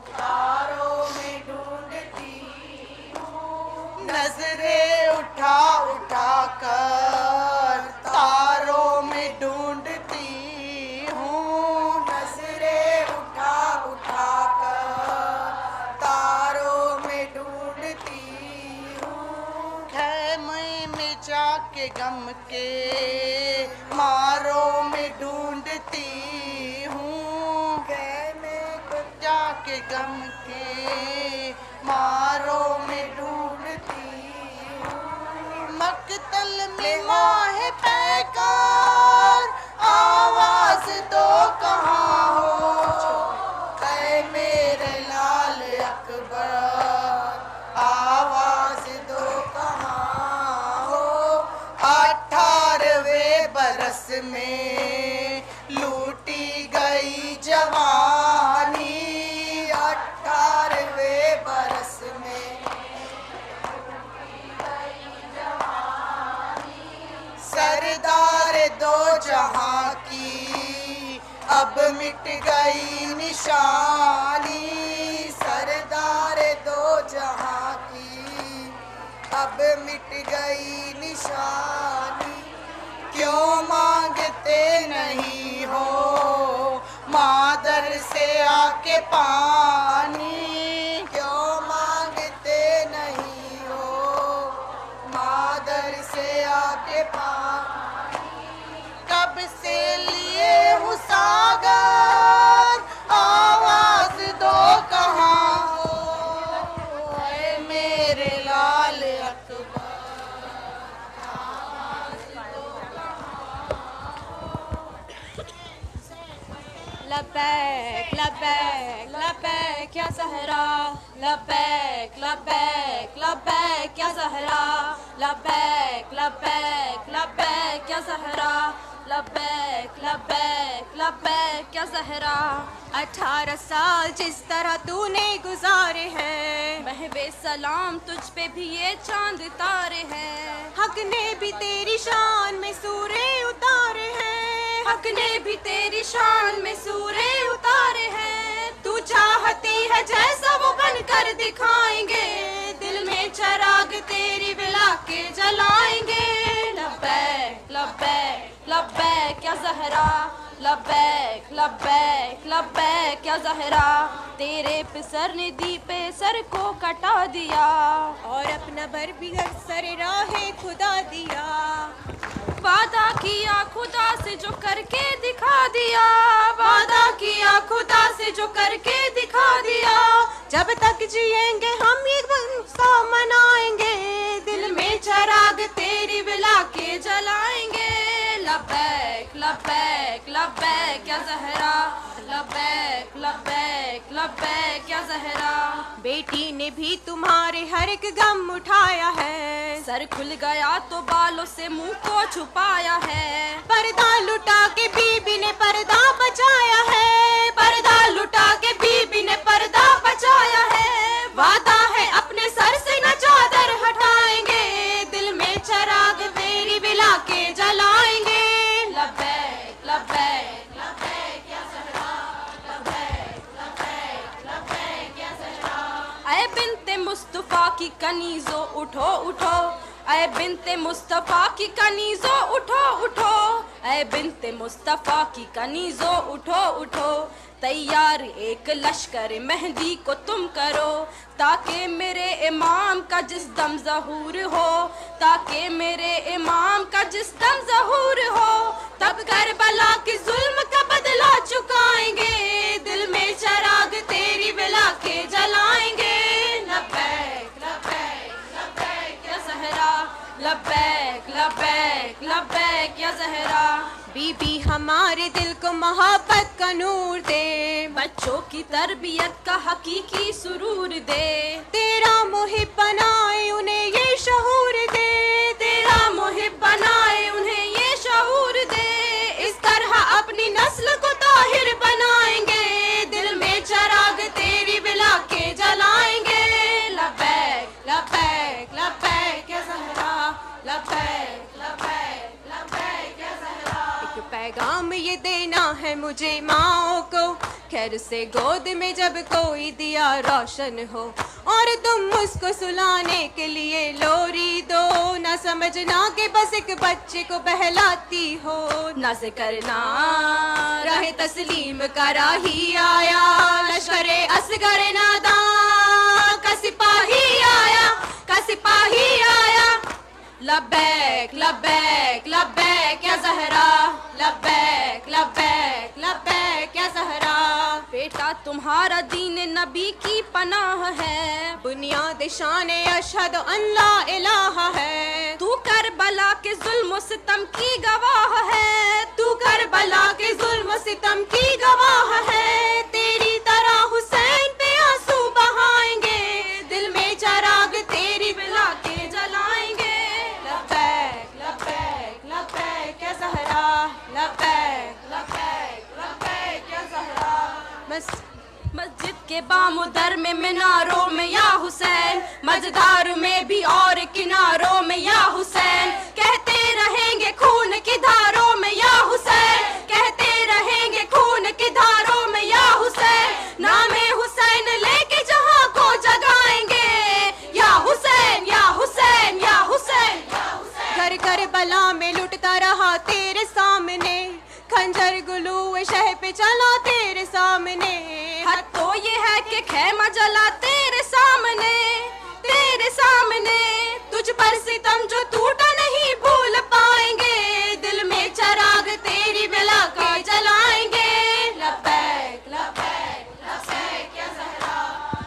تاروں میں ڈھونڈتی ہوں نظریں اٹھا اٹھا کر تاروں میں ڈھونڈتی ہوں نظریں اٹھا اٹھا کر تاروں میں ڈھونڈتی ہوں خیمے میں جا کے غم کے ماروں میں ڈھونڈتی ہوں خیمے میں جا کے غم کے ماروں میں ڈھونڈتی ہوں مقتل میں ماہ پیکار آواز دو کہاں ہو اے میرے لال اکبر آواز دو کہاں ہو 18ویں برس میں لوٹی گئی جوانی 18ویں برس میں سردار دو جہاں کی اب مٹ گئی نشانی سردار دو جہاں کی اب مٹ گئی نشانی کیوں مانگتے نہیں ہو کے پانی کیوں مانگتے نہیں ہو مادر سے آ کے پانی کب سے لیے ہوں ساگر آواز دو کہاں ہو اے میرے لال اکبر لبیک لبیک لبیک یا زہرا لبیک لبیک لبیک یا زہرا لبیک لبیک لبیک یا زہرا لبیک لبیک لبیک یا زہرا 18 سال جس طرح تو نے گزارے ہیں محو سلام تجھ پہ بھی یہ چاند تارے ہیں حق نے بھی تیری شان میں سورے اتارے ہیں حق نے بھی تیری شان میں سورے اتارے ہیں تو چاہتی ہے جیسا وہ بن کر دکھائیں گے دل میں چراغ تیری بلا کے جلائیں گے لبیک لبیک لبیک یا زہرا لبیک لبیک لبیک یا زہرا تیرے پسر نے دی پہ سر کو کٹا دیا اور اپنا بر بھی سر راہ خدا دیا وعدہ کیا خدا سے جو کر کے دکھا دیا وعدہ کیا خدا سے جو کر کے دکھا دیا جب تک جئیں گے ہم یہ سا منائیں گے دل میں چراغ تیری بلا کے جلائیں گے لبیک لبیک لبیک یا زہرا لبیک لبیک لبیک یا زہرا بیٹی نے بھی تمہارے ہر ایک غم اٹھایا ہے سر کھل گیا تو بالوں سے منہ کو چھپایا ہے پردہ لٹا کے بی بی نے پردہ بچایا ہے پردہ لٹا کے بی بی نے پردہ بچایا ہے وعدہ ہے اپنے سر سے نہ چادر ہٹائیں گے دل میں چراغ تیری بلا کے جلائیں گے لبیک لبیک لبیک یا زہرا لبیک لبیک لبیک یا زہرا اے بنت مصطفیٰ کی کنیزو اٹھو اٹھو اے بنت مصطفیٰ کی کنیزو اٹھو اٹھو اے بنت مصطفیٰ کی کنیزو اٹھو اٹھو تیار ایک لشکر مہدی کو تم کرو تاکہ میرے امام کا جس دم ظہور ہو تاکہ میرے امام کا جس دم ظہور ہو تب کربلا کے ظلم کا بدلہ چکائیں گے دل میں چراغ تیری بلا کے جلائیں گے لبیک لبیک لبیک یا زہرا لبیک لبیک لبیک یا زہرا بی بی ہمارے دل کو محبت کا نور دے بچوں کی تربیت کا حقیقی سرور دے تیرا محب بنائے انہیں یہ شعور دے تیرا محب بنائے انہیں یہ شعور دے اس طرح اپنی نسل کو طاہر بنائیں گے دل میں چراغ تیری بلا کے جلائیں گے لبیک لبیک لبیک یا زہرا لبیک لبیک لبیک یا زہرا ایک پیغام یہ دینا ہے مجھے ماؤں کو خیر سے گود میں جب کوئی دیا روشن ہو اور تم اس کو سلانے کے لیے لوری دو نہ سمجھنا کہ بس ایک بچے کو بہلاتی ہو ناز کرنا راہ تسلیم کا راہی آیا لشکر اصغر ناداں کا سپاہی آیا کا سپاہی آیا لبیک لبیک لبیک یا زہرا لبیک لبیک لبیک یا زہرا بیٹا تمہارا دین نبی کی پناہ ہے بنیاد شان اشہد ان لا الہ ہے تو کربلا کے ظلم و ستم کی گواہ ہے تو کربلا کے ظلم و ستم کی گواہ ہے تیری طرح حسین پہ آنسو بہائیں گے دل میں چراغ تیری بلا کے جلائیں گے لبیک لبیک لبیک یا زہرا لبیک لبیک لبیک یا زہرا مسجد کے بامدر میں میناروں میں یا حسین مزدار میں بھی اور کناروں میں یا حسین کہتے رہیں گے خون کی دھاروں میں یا حسین کہتے رہیں گے خون کی دھاروں میں یا حسین نام حسین لے کے جہاں کو جگائیں گے یا حسین یا حسین یا حسین گھر کربلا میں لٹتا رہا تیرے سامنے خنجر گلو شہ پہ چلا تیرے سامنے ہاتھوں وہ یہ ہے کہ خیمہ جلا تیرے سامنے، تیرے سامنے، تجھ پر ستم جو ٹوٹا نہیں بھول پائیں گے، دل میں چراغ تیری بلا کے جلائیں گے۔ لبیک لبیک لبیک یا زہرا،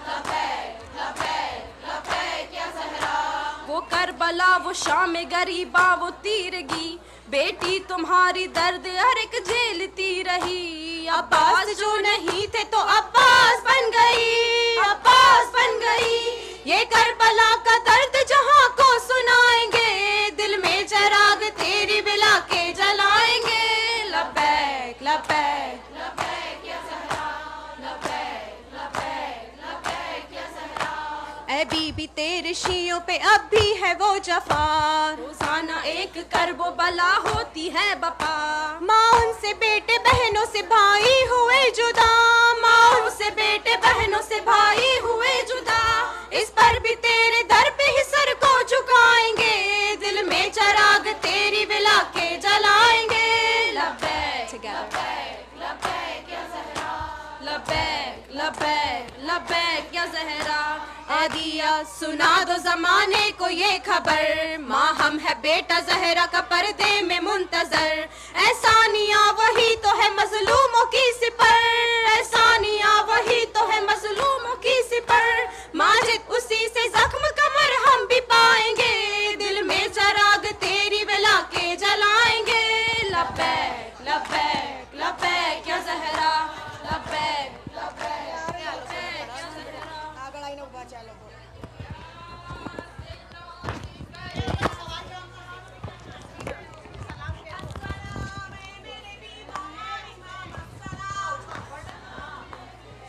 لبیک لبیک لبیک یا زہرا۔ وہ کربلا، وہ شام غریبا، وہ تیرگی، بیٹی تمہاری درد ہر ایک جھیلتی رہی۔ عباس جو نہیں تھے تو عباس بن گئی، عباس بن گئی۔ یہ کربلا کا درد جہاں کو سنائیں گے، دل میں چراغ تیری بلا کے جلائیں گے۔ لبیک لبیک لبیک یا زہرا، لبیک لبیک لبیک یا زہرا۔ اے بی بی تیرے شیعوں پہ اب بھی ہے وہ جفا، روزانہ ایک کرب و بلا ہوتی ہے بپا۔ ماں ان سے بیٹے بہنوں سے بھائی ہوئے جدا، ماں ان سے بیٹے بہنوں سے بھائی ہوئے جدا۔ اس پر بھی تیرے در پہ ہی سر کو جھکائیں گے، دل میں چراغ تیری بلا کے جلائیں گے۔ لبیک لبیک لبیک یا زہرا، لبیک لبیک لبیک یا زہرا۔ اے دیا سنا دو زمانے کو یہ خبر، ماں ہم ہے بیٹا زہرا کا پردے میں منتظر۔ اے ثانیہ وہی تو ہے مظلوموں کی سپر، اے ثانیہ وہی تو ہے مظلوموں کی سپر۔ ماجد اسی سے زخم کمر ہم بھی پائیں گے، دل میں چراغ تیری بلا کے جلائیں گے۔ لبیک لبیک لبیک یا زہرا، لبیک لبیک لبیک یا زہرا۔ આગળ આવીને ઊભા છે આ લોકો.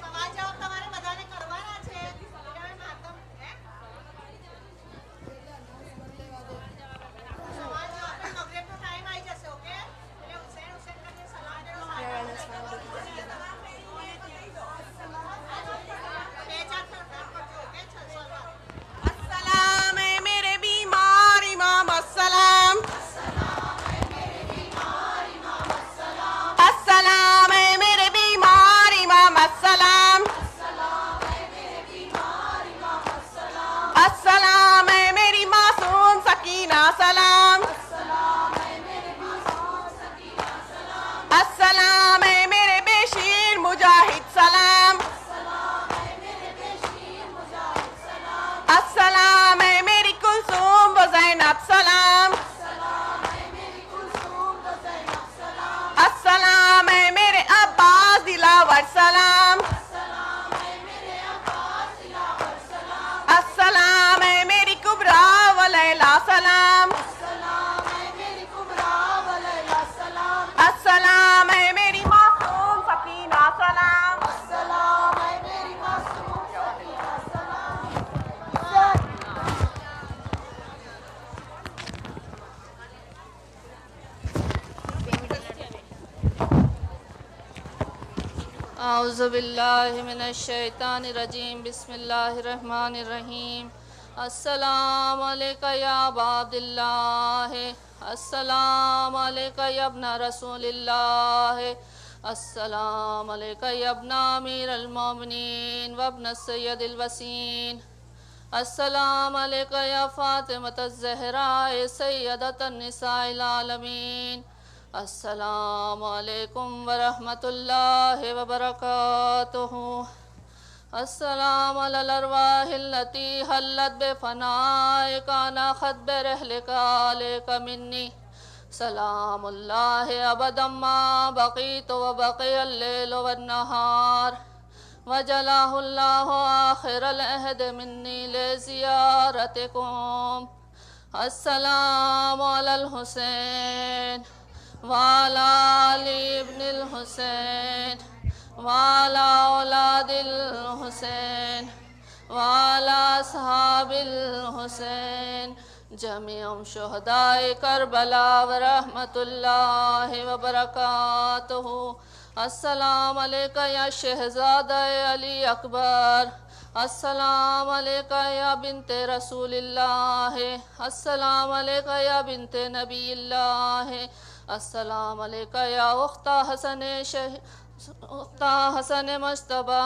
સવાલ જવાબ તમારે બધાને કરવાના છે. એટલે માતમ હે સવાલ જવાબ મગરિબનો ટાઈમ આવી જશે. ઓકે, એટલે હુસૈન હુસૈન કરીને સલામ દેવાનો. السلام ہے میرے بیمار امام السلام، السلام ہے میرے بیمار امام السلام، السلام ہے میری معصوم سکینہ سلام، السلام ہے میرے بے شیر مجاہد سلام، السلام ہے میری کلثوم و زینب سلام، السلام ہے میرے عباس دلاور سلام، السلام ہے میری کبریٰ و لیلی سلام، السلام ہے میری معصوم سکینہ سلام، السلام ہے میری معصوم سکینہ سلام۔ اعوذ باللہ من الشیطان الرجیم، بسم اللہ الرحمن الرحیم۔ السلام علیکہ یا عباد اللہ، السلام علیکہ یا ابن رسول اللہ، السلام علیکہ یا ابن امیر المومنین و ابن السید الوسین، السلام علیکہ یا فاطمۃ الزہراء سیدۃ النساء العالمین، السلام علیکم ورحمۃ اللہ وبرکاتہ۔ السلام علی الارواح التي حلت بفنائك ناخت برحلك عليك مني، سلام اللہ ابدا ما بقیت وبقی اللیل والنہار، وجلاہ اللہ آخر العہد منی لزیارتکم۔ السلام علی الحسین وعلی علی ابن الحسین وعلی اولاد الحسین وعلی اصحاب الحسین جمیعهم شہداء کربلا ورحمۃ اللہ وبرکاتہ۔ السلام علیکہ یا شہزادہ علی اکبر، السلام علیکہ یا بنت رسول اللہ، السلام علیکہ یا بنت نبی اللہ، السلام علیکہ یا اخت حسن اختہ حسن مجتبہ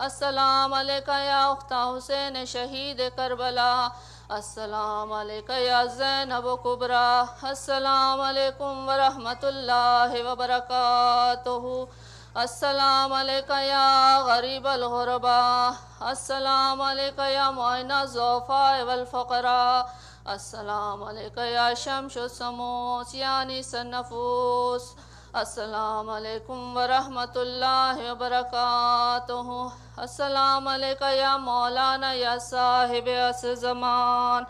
السلام علیکہ یا اختہ حسین شہید کربلا السلام علیکہ یا زینب کبریٰ السلام علیکم ورحمۃ اللہ وبرکاتہ السلام علیکہ یا غریب الغرباء السلام علیکہ یا معین الضعفاء والفقراء السلام علیکہ یا شمس الشموس یا انیس النفوس السلام علیکم ورحمۃ اللہ وبرکاتہ السلام علیکہ یا مولانا یا صاحب عصر زمان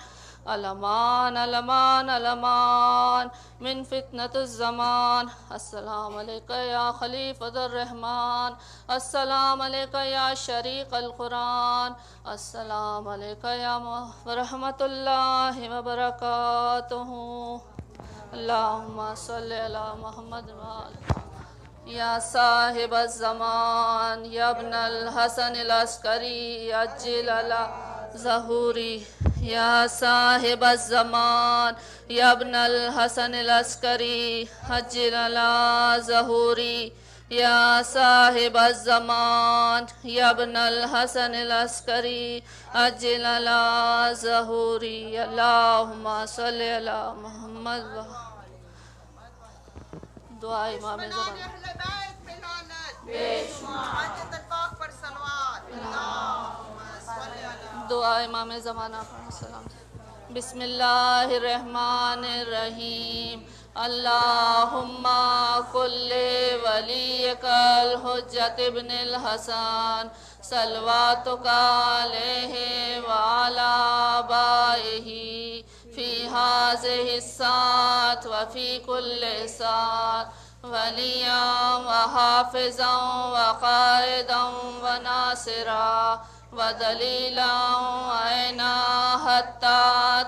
الامان الامان الامان من فتنة الزمان السلام علیکہ یا خلیفۃ الرحمن السلام علیکہ یا شریک القرآن السلام علیکہ یا ورحمۃ اللہ وبرکاتہ اللہم صلی علی محمد یا صاحب الزمان یا ابن الحسن العسکری عجل علی ظہوری یا صاحب الزمان یا ابن الحسن العسکری عجل علی ظہوری یا صاحب الزمان یا ابن الحسن العسکری عجل علی ظہوری اللہم صلی علی محمد دعا امام زمان دعا امام زمانہ السلام بسم اللہ الرحمن الرحیم اللہم کل ولیک الحجت ابن الحسن صلواتک علیہ وعلی آبائہ فی هذه الساعة وفي كل ساعة وليا وحافظا وقائدا وناصرا ودليلا وعينا حتى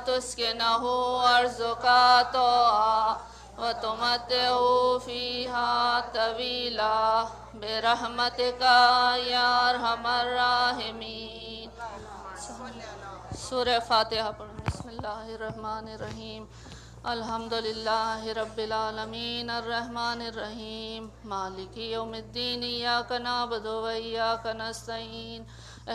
تسكنه أرزقا طوعا وتمتعه فيها طويلا برحمتك يا أرحم الراحمين. سورہ فاتحہ پڑھیں. بسم اللہ الرحمن الرحیم الحمدللہ رب العالمین الرحمن الرحیم مالک یوم الدین ایاک نعبد و ایاک نستعین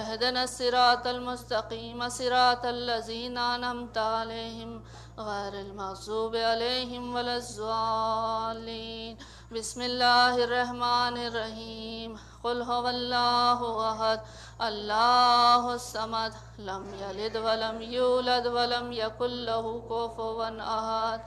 اہدنا الصراط المستقیم صراط الذین انعمت علیہم غیر المغضوب علیہم ولا الضالین. بسم اللہ الرحمن الرحیم قل هو اللہ احد اللہ الصمد لم یلد ولم یولد ولم یکن له کفوا احد.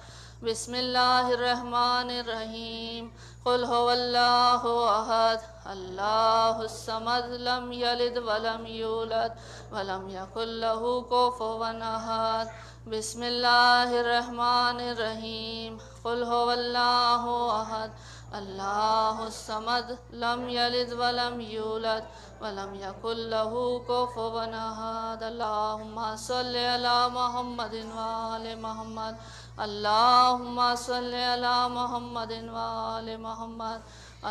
بسم اللہ الرحمن الرحیم قل هو اللہ احد اللہ الصمد لم یلد ولم یولد ولم یکن له کفوا احد. بسم اللہ الرحمن الرحیم قل هو اللہ احد اللہ الصمد لم یلد ولم یولد ولم یکن له کفوا احد. اللہم صلی علی محمد وآل محمد اللہم صلی علی محمد وآل محمد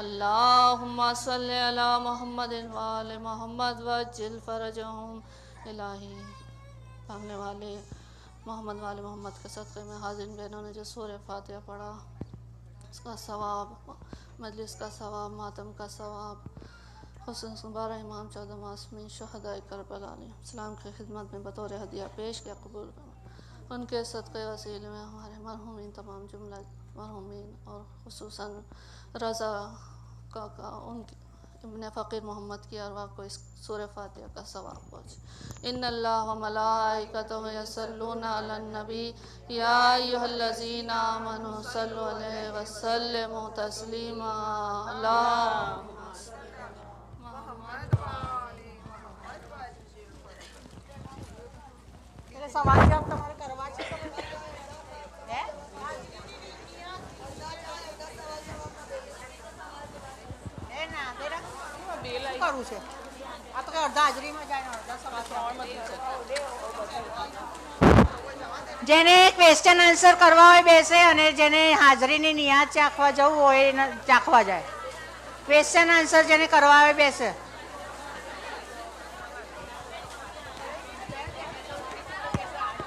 اللہم صلی علی محمد وآل محمد وعجل فرجہم. الہی مانگنے والے محمد وآل محمد کے صدقے میں حاضرین بہنوں نے جو سورہ فاتحہ پڑھا اس کا ثواب، مجلس کا ثواب، ماتم کا ثواب، خصوصاً 12 امام 14 معصومین شہداء کربلا علیہ السلام کی خدمت میں بطور ہدیہ پیش کیا قبول کرنا. ان کے صدقے وسیلے میں ہمارے مرحومین تمام جملہ مرحومین اور خصوصاً رضا کا ان کی ابن فقیر محمد کی ارواح کو اس سورہ فاتحہ کا ثواب پہنچے. ان اللہ و ملائکتہ یصلون علی النبی یا ایھا الذین آمنوا صلوا علیہ وسلموا تسلیما. اللہم سوال جواب تمہارے کروا کروں سے આ તો કે અડધા હાજરીમાં જાય ને અડધા સવાલ જેને ક્વેશ્ચન આન્સર કરવા હોય બેસે અને જેને હાજરીની નિહાત ચાખવા જવું હોય ચાખવા જાય. ક્વેશ્ચન આન્સર જેને કરવા હોય બેસે.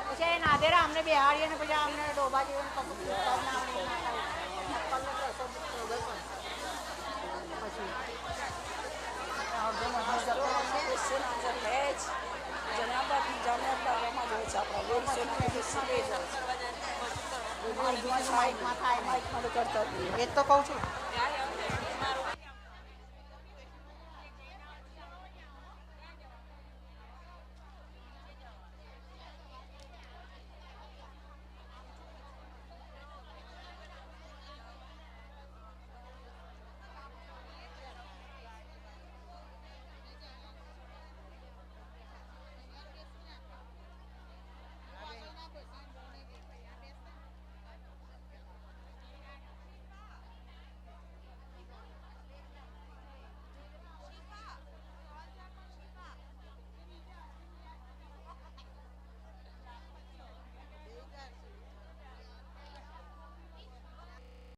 પછી નાદેરા અમને બિહારી અને પછી અમને ડોબા જીવન પછી માઇકમાં થાય નહીં. માઇકમાં તો કરતા જ નહીં. એ જ તો કહું છું.